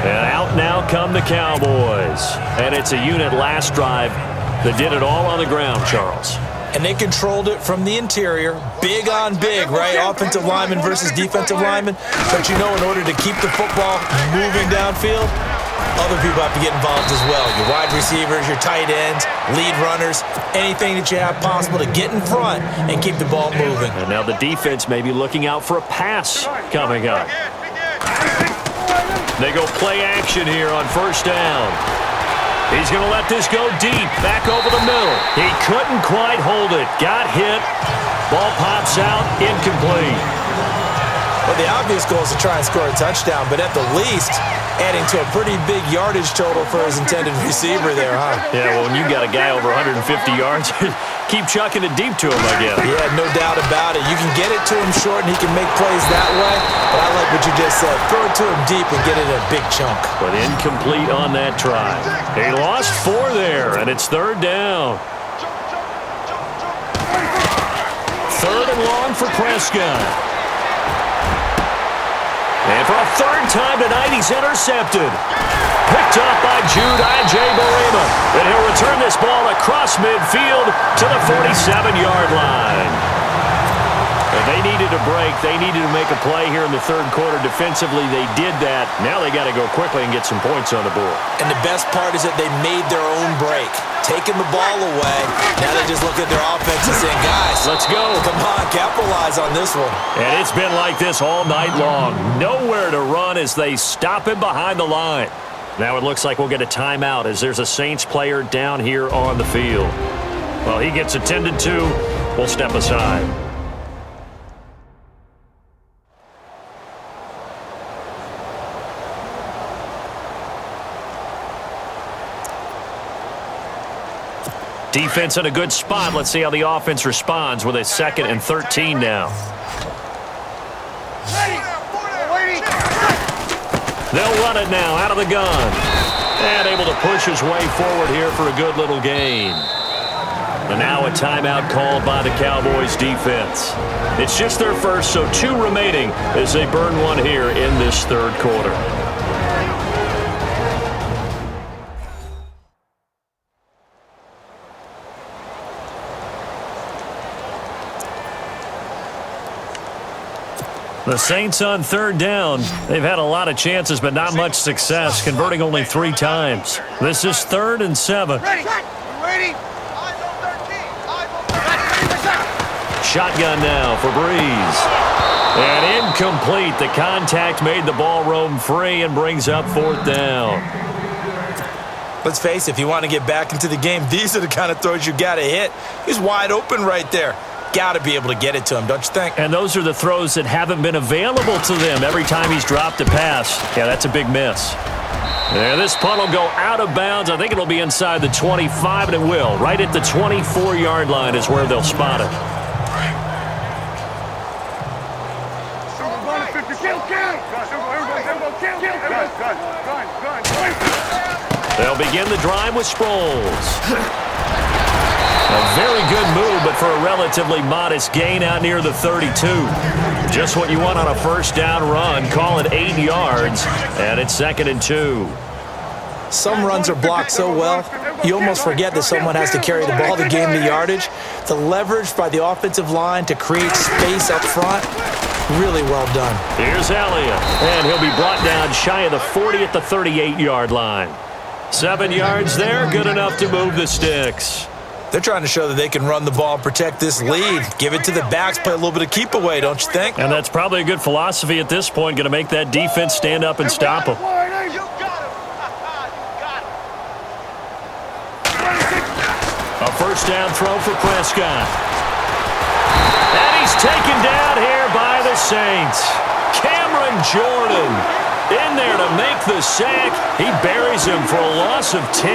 And out now come the Cowboys. And it's a unit last drive that did it all on the ground, Charles. And they controlled it from the interior. Big on big, right? Offensive lineman versus defensive lineman. But you know, in order to keep the football moving downfield, other people have to get involved as well. Your wide receivers, your tight ends, lead runners, anything that you have possible to get in front and keep the ball moving. And now the defense may be looking out for a pass coming up. They go play action here on first down. He's going to let this go deep, back over the middle. He couldn't quite hold it. Got hit. Ball pops out, incomplete. Well, the obvious goal is to try and score a touchdown, but at the least, adding to a pretty big yardage total for his intended receiver there, huh? Yeah, well, when you got a guy over 150 yards, keep chucking it deep to him, I guess. Yeah, no doubt about it. You can get it to him short, and he can make plays that way, but I like what you just said. Throw it to him deep and get it in a big chunk. But incomplete on that try. He lost 4 there, and it's third down. Third and long for Prescott. And for a third time tonight, he's intercepted. Picked off by Jude Ijeh-Barima. And he'll return this ball across midfield to the 47-yard line. And they needed a break. They needed to make a play here in the third quarter. Defensively, they did that. Now they got to go quickly and get some points on the board. And the best part is that they made their own break. Taking the ball away. Now they just look at their offense and say, guys, let's go. Come on, capitalize on this one. And it's been like this all night long. Nowhere to run as they stop him behind the line. Now it looks like we'll get a timeout as there's a Saints player down here on the field. Well, he gets attended to. We'll step aside. Defense in a good spot. Let's see how the offense responds with a 2nd and 13 now. They'll run it now out of the gun. And able to push his way forward here for a good little gain. And now a timeout called by the Cowboys defense. It's just their first, so 2 remaining as they burn one here in this third quarter. The Saints on third down. They've had a lot of chances, but not much success, converting only 3 times. This is 3rd and 7. Ready. Shotgun now for Breeze. And incomplete. The contact made the ball roam free and brings up 4th down. Let's face it, if you want to get back into the game, these are the kind of throws you got to hit. He's wide open right there. Got to be able to get it to him, don't you think? And those are the throws that haven't been available to them every time he's dropped a pass. Yeah, that's a big miss. And this punt will go out of bounds. I think it'll be inside the 25, and it will. Right at the 24-yard line is where they'll spot it. They'll begin the drive with Sproles. A very good move, but for a relatively modest gain out near the 32. Just what you want on a first down run. Call it 8 yards, and it's 2nd and 2. Some runs are blocked so well, you almost forget that someone has to carry the ball to gain the yardage. The leverage by the offensive line to create space up front, really well done. Here's Elliott, and he'll be brought down shy of the 40 at the 38-yard line. 7 yards there, good enough to move the sticks. They're trying to show that they can run the ball and protect this lead. Give it to the backs, play a little bit of keep away, don't you think? And that's probably a good philosophy at this point, going to make that defense stand up and stop them. A first down throw for Prescott. And he's taken down here by the Saints. Cameron Jordan in there to make the sack. He buries him for a loss of 10.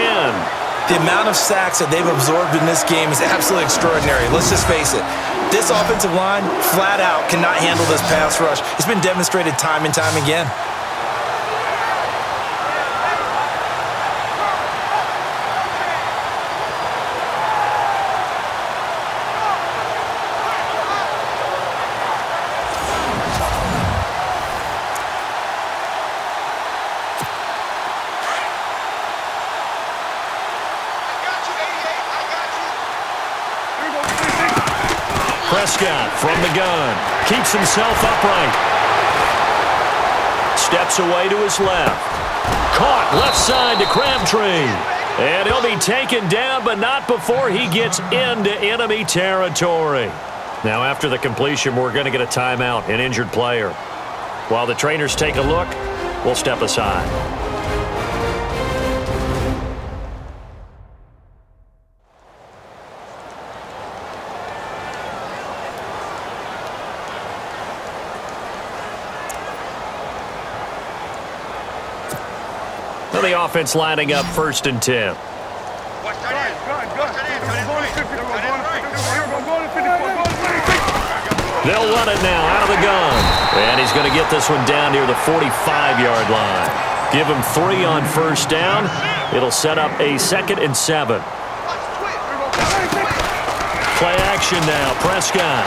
The amount of sacks that they've absorbed in this game is absolutely extraordinary. Let's just face it. This offensive line, flat out, cannot handle this pass rush. It's been demonstrated time and time again. Prescott from the gun. Keeps himself upright. Steps away to his left. Caught left side to Crabtree. And he'll be taken down, but not before he gets into enemy territory. Now, after the completion, we're going to get a timeout, an injured player. While the trainers take a look, we'll step aside. The offense lining up 1st and 10. They'll run it now out of the gun. And he's going to get this one down near the 45-yard line. Give him 3 on 1st down. It'll set up a 2nd and 7. Play action now. Prescott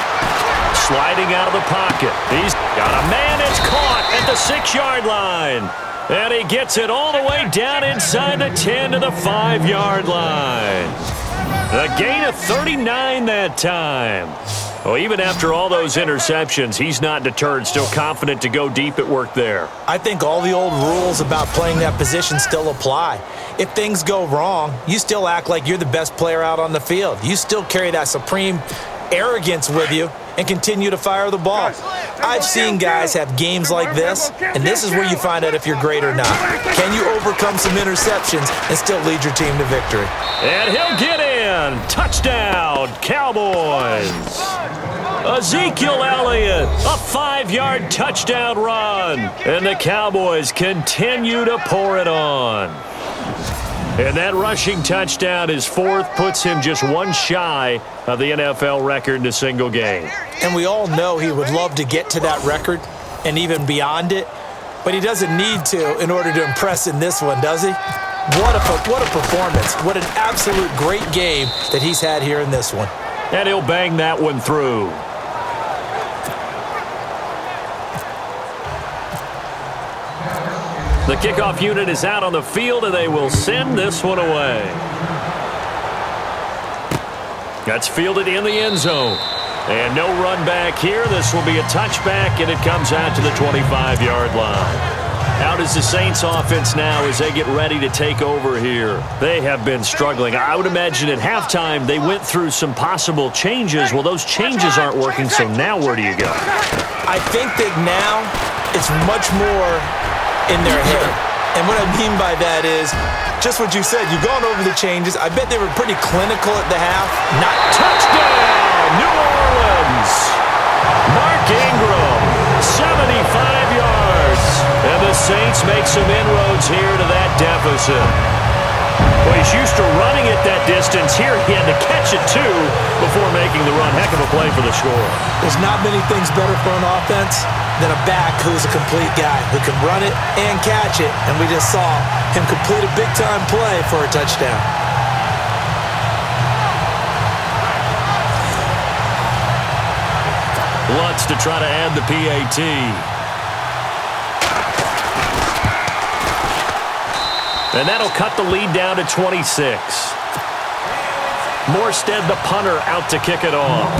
sliding out of the pocket. He's got a man. It's caught at the 6-yard line. And he gets it all the way down inside the 10 to the 5-yard line. A gain of 39 that time. Well, even after all those interceptions, he's not deterred, still confident to go deep at work there. I think all the old rules about playing that position still apply. If things go wrong, you still act like you're the best player out on the field. You still carry that supreme arrogance with you and continue to fire the ball. I've seen guys have games like this, and this is where you find out if you're great or not. Can you overcome some interceptions and still lead your team to victory? And he'll get in. Touchdown, Cowboys. Ezekiel Elliott, a 5-yard touchdown run. And the Cowboys continue to pour it on. And that rushing touchdown, his 4th, puts him just 1 shy of the NFL record in a single game. And we all know he would love to get to that record and even beyond it, but he doesn't need to in order to impress in this one, does he? What a performance. What an absolute great game that he's had here in this one. And he'll bang that one through. The kickoff unit is out on the field, and they will send this one away. That's fielded in the end zone. And no run back here. This will be a touchback, and it comes out to the 25-yard line. How does the Saints offense now as they get ready to take over here? They have been struggling. I would imagine at halftime they went through some possible changes. Well, those changes aren't working, so now where do you go? I think that now it's much more in their head. And what I mean by that is just what you said. You've gone over the changes. I bet they were pretty clinical at the half. Not touchdown, New Orleans. Mark Ingram, 75 yards. And the Saints make some inroads here to that deficit. Well, he's used to running it that distance. Here he had to catch it, too, before making the run. Heck of a play for the score. There's not many things better for an offense than a back who's a complete guy who can run it and catch it. And we just saw him complete a big-time play for a touchdown. Lutz to try to add the PAT. And that'll cut the lead down to 26. Morstead, the punter, out to kick it off.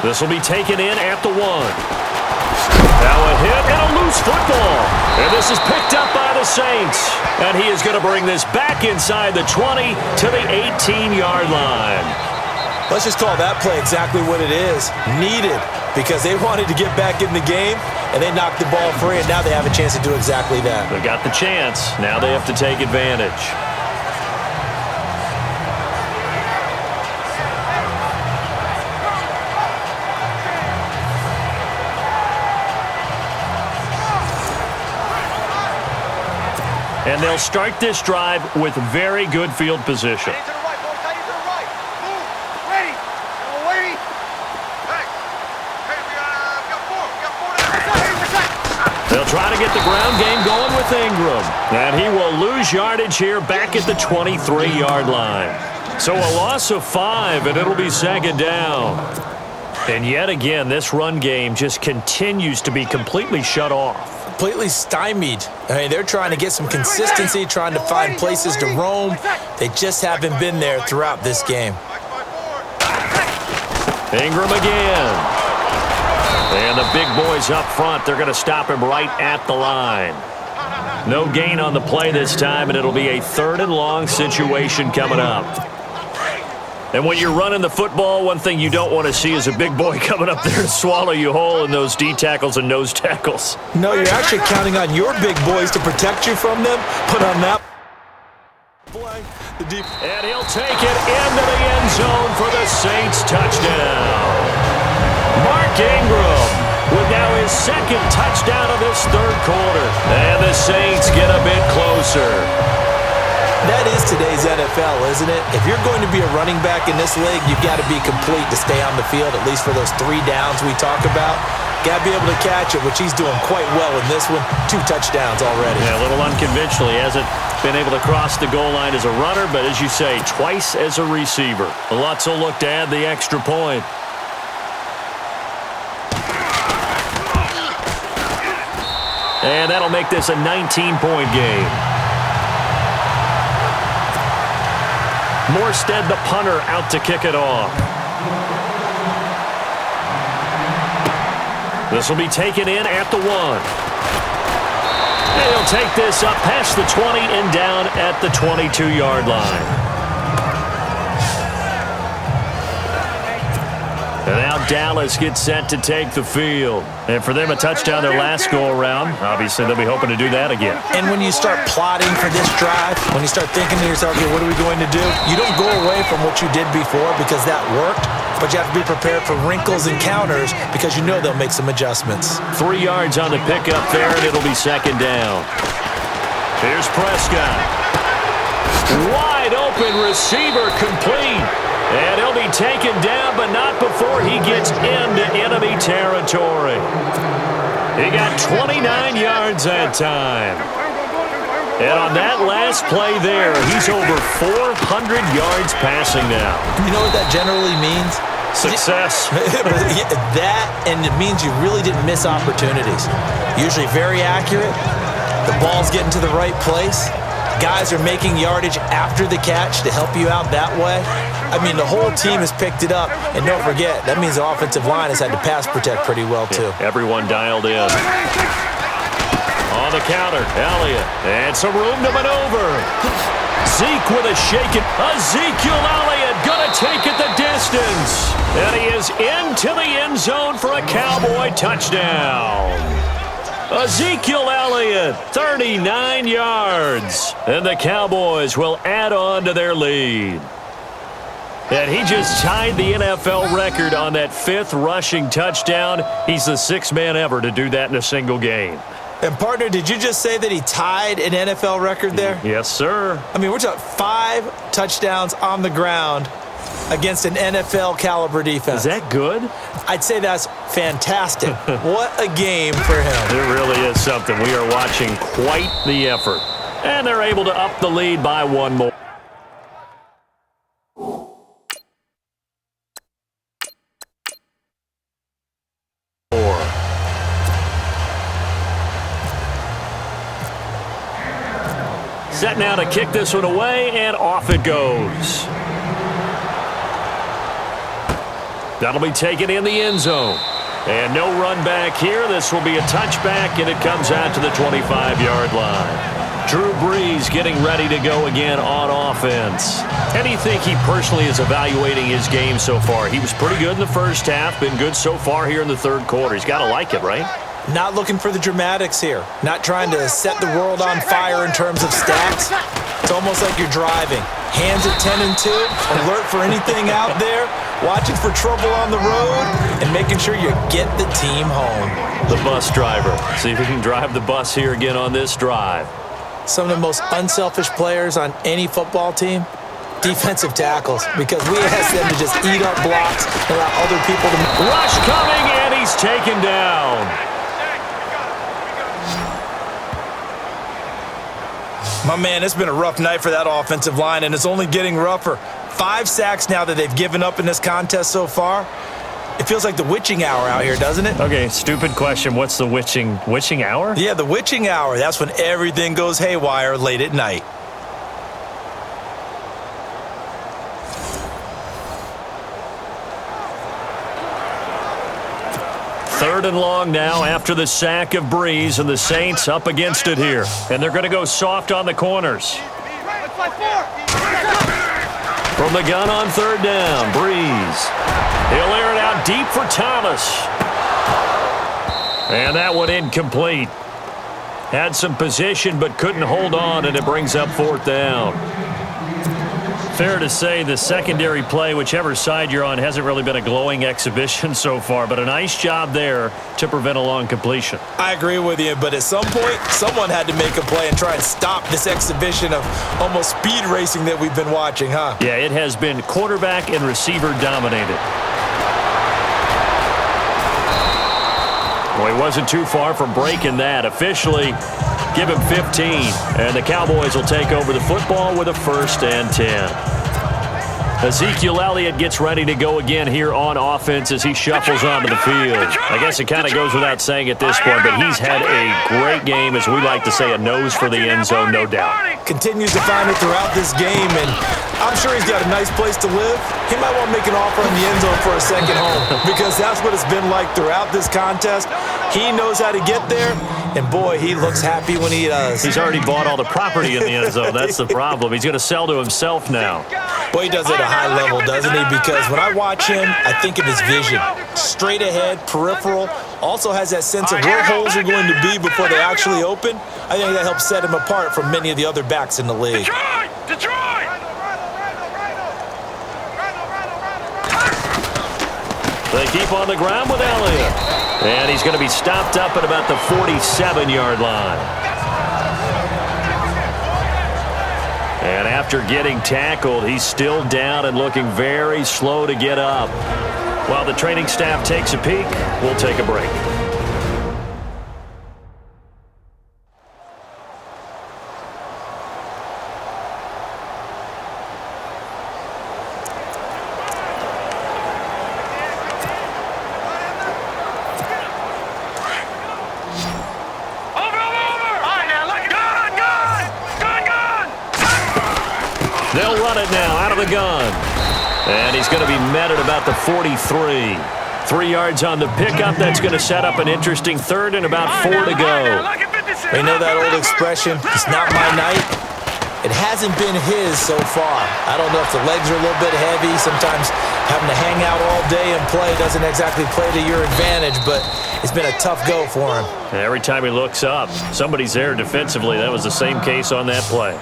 This will be taken in at the 1. Now a hit and a loose football. And this is picked up by the Saints. And he is going to bring this back inside the 20 to the 18-yard line. Let's just call that play exactly what it is. Needed, because they wanted to get back in the game, and they knocked the ball free, and now they have a chance to do exactly that. They got the chance. Now they have to take advantage. And they'll start this drive with very good field position. They'll try to get the ground game going with Ingram. And he will lose yardage here back at the 23-yard line. So a loss of 5, and it'll be 2nd down. And yet again, this run game just continues to be completely shut off. completely stymied. I mean, they're trying to get some consistency, trying to find places to roam. They just haven't been there throughout this game. Ingram again. And the big boys up front, they're going to stop him right at the line. No gain on the play this time, and it'll be a 3rd and long situation coming up. And when you're running the football, one thing you don't want to see is a big boy coming up there to swallow you whole in those D tackles and nose tackles. No, you're actually counting on your big boys to protect you from them. Put on that play. And he'll take it into the end zone for the Saints touchdown. Mark Ingram with now his 2nd touchdown of this 3rd quarter. And the Saints get a bit closer. That is today's NFL, isn't it? If you're going to be a running back in this league, you've got to be complete to stay on the field, at least for those 3 downs we talk about. Got to be able to catch it, which he's doing quite well in this one. 2 touchdowns already. Yeah, a little unconventional. He hasn't been able to cross the goal line as a runner, but as you say, twice as a receiver. Lutz will look to add the extra point. And that'll make this a 19-point game. Morstead, the punter, out to kick it off. This will be taken in at the 1. And he'll take this up past the 20 and down at the 22-yard line. And now Dallas gets set to take the field. And for them, a touchdown their last go-around. Obviously, they'll be hoping to do that again. And when you start plotting for this drive, when you start thinking to yourself, okay, what are we going to do? You don't go away from what you did before because that worked, but you have to be prepared for wrinkles and counters because you know they'll make some adjustments. 3 yards on the pickup there, and it'll be 2nd down. Here's Prescott. Wide open receiver complete. And he'll be taken down, but not before he gets into enemy territory. He got 29 yards that time. And on that last play there, he's over 400 yards passing now. You know what that generally means? Success. That, and it means you really didn't miss opportunities. Usually very accurate. The ball's getting to the right place. Guys are making yardage after the catch to help you out that way. I mean, the whole team has picked it up. And don't forget, that means the offensive line has had to pass protect pretty well, too. Yeah, everyone dialed in. On the counter, Elliott. And some room to maneuver. Zeke with a shake. Ezekiel Elliott going to take it the distance. And he is into the end zone for a Cowboy touchdown. Ezekiel Elliott, 39 yards. And the Cowboys will add on to their lead. And he just tied the NFL record on that 5th rushing touchdown. He's the 6th man ever to do that in a single game. And, partner, did you just say that he tied an NFL record there? Yes, sir. I mean, we're talking 5 touchdowns on the ground against an NFL-caliber defense. Is that good? I'd say that's fantastic. What a game for him. It really is something. We are watching quite the effort. And they're able to up the lead by 1 more. Set now to kick this one away, and off it goes. That'll be taken in the end zone. And no run back here. This will be a touchback, and it comes out to the 25-yard line. Drew Brees getting ready to go again on offense. How do you think he personally is evaluating his game so far? He was pretty good in the first half, been good so far here in the 3rd quarter. He's got to like it, right? Not looking for the dramatics here. Not trying to set the world on fire in terms of stats. It's almost like you're driving. Hands at 10 and 2, alert for anything out there, watching for trouble on the road, and making sure you get the team home. The bus driver. See if he can drive the bus here again on this drive. Some of the most unselfish players on any football team, defensive tackles, because we ask them to just eat up blocks and allow other people to... Rush coming, and he's taken down. My man, it's been a rough night for that offensive line, and it's only getting rougher. 5 sacks now that they've given up in this contest so far. It feels like the witching hour out here, doesn't it? Okay, stupid question. What's the witching hour? Yeah, the witching hour. That's when everything goes haywire late at night. Third and long now after the sack of Breeze, and the Saints up against it here. And they're going to go soft on the corners. From the gun on third down, Breeze. He'll air it out deep for Thomas. And that one incomplete. Had some position but couldn't hold on, and it brings up fourth down. Fair to say the secondary play, whichever side you're on, hasn't really been a glowing exhibition so far, but a nice job there to prevent a long completion. I agree with you, but at some point, someone had to make a play and try and stop this exhibition of almost speed racing that we've been watching, huh? Yeah, it has been quarterback and receiver dominated. Well, he wasn't too far from breaking that. Officially, give him 15, and the Cowboys will take over the football with a 1st and 10. Ezekiel Elliott gets ready to go again here on offense as he shuffles onto the field. I guess it kind of goes without saying at this point, but he's had a great game, as we like to say, a nose for the end zone, no doubt. Continues to find it throughout this game, and I'm sure he's got a nice place to live. He might want to make an offer in the end zone for a second home, because that's what it's been like throughout this contest. He knows how to get there, and boy, he looks happy when he does. He's already bought all the property in the end zone. That's the problem. He's going to sell to himself now. Boy, he does it at a high level, doesn't he? Because when I watch him, I think of his vision. Straight ahead, peripheral, also has that sense of where holes are going to be before they actually open. I think that helps set him apart from many of the other backs in the league. They keep on the ground with Elliott. And he's going to be stopped up at about the 47-yard line. And after getting tackled, he's still down and looking very slow to get up. While the training staff takes a peek, we'll take a break. They'll run it now out of the gun. And he's going to be met at about the 43. 3 yards on the pickup. That's going to set up an interesting third and about 4 to go. You know that old expression, it's not my night? It hasn't been his so far. I don't know if the legs are a little bit heavy. Sometimes having to hang out all day and play doesn't exactly play to your advantage, but it's been a tough go for him. And every time he looks up, somebody's there defensively. That was the same case on that play.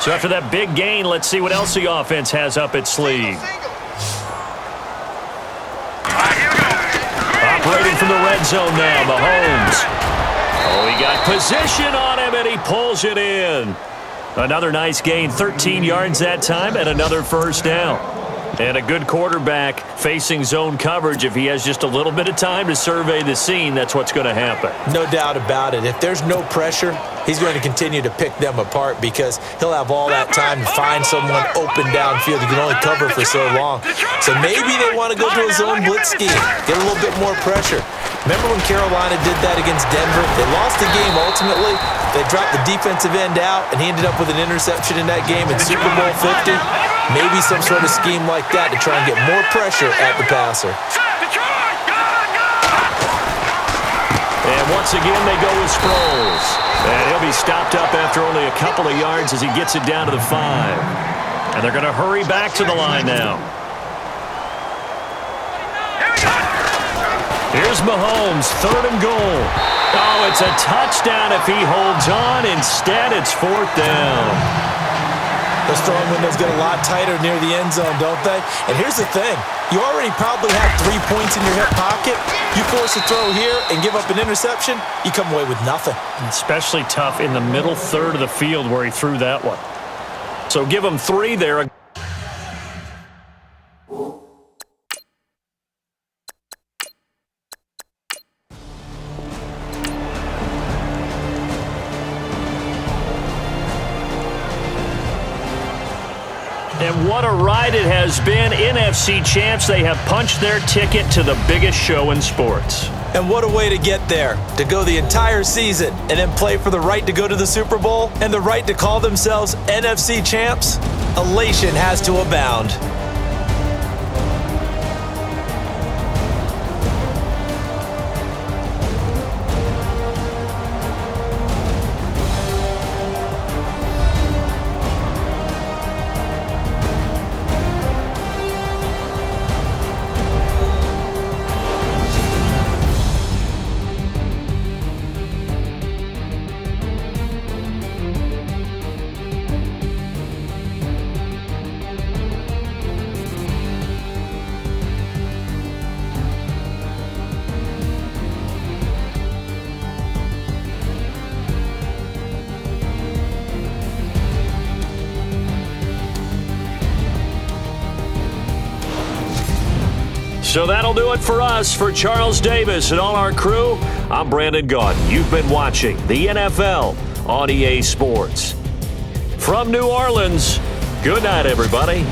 So after that big gain, let's see what else the offense has up its sleeve. Operating from the red zone now, Mahomes. Oh, he got position on him, and he pulls it in. Another nice gain, 13 yards that time, and another first down. And a good quarterback facing zone coverage. If he has just a little bit of time to survey the scene, that's what's going to happen. No doubt about it. If there's no pressure, he's going to continue to pick them apart because he'll have all that time to find someone open downfield. He can only cover for so long. So maybe they want to go to a zone blitz scheme, get a little bit more pressure. Remember when Carolina did that against Denver? They lost the game ultimately. They dropped the defensive end out, and he ended up with an interception in that game in Super Bowl 50. Maybe some sort of scheme like that to try and get more pressure at the passer. And once again, they go with Sproles. And he'll be stopped up after only a couple of yards as he gets it down to the 5. And they're going to hurry back to the line now. Here's Mahomes, 3rd and goal. Oh, it's a touchdown if he holds on. Instead, it's 4th down. Those throwing windows get a lot tighter near the end zone, don't they? And here's the thing. You already probably have 3 points in your hip pocket. You force a throw here and give up an interception, you come away with nothing. Especially tough in the middle third of the field where he threw that one. So give him 3 there. And what a ride it has been. NFC champs, they have punched their ticket to the biggest show in sports. And what a way to get there, to go the entire season and then play for the right to go to the Super Bowl and the right to call themselves NFC champs. Elation has to abound. So that'll do it for us. For Charles Davis and all our crew, I'm Brandon Gaudin. You've been watching the NFL on EA Sports. From New Orleans, good night, everybody.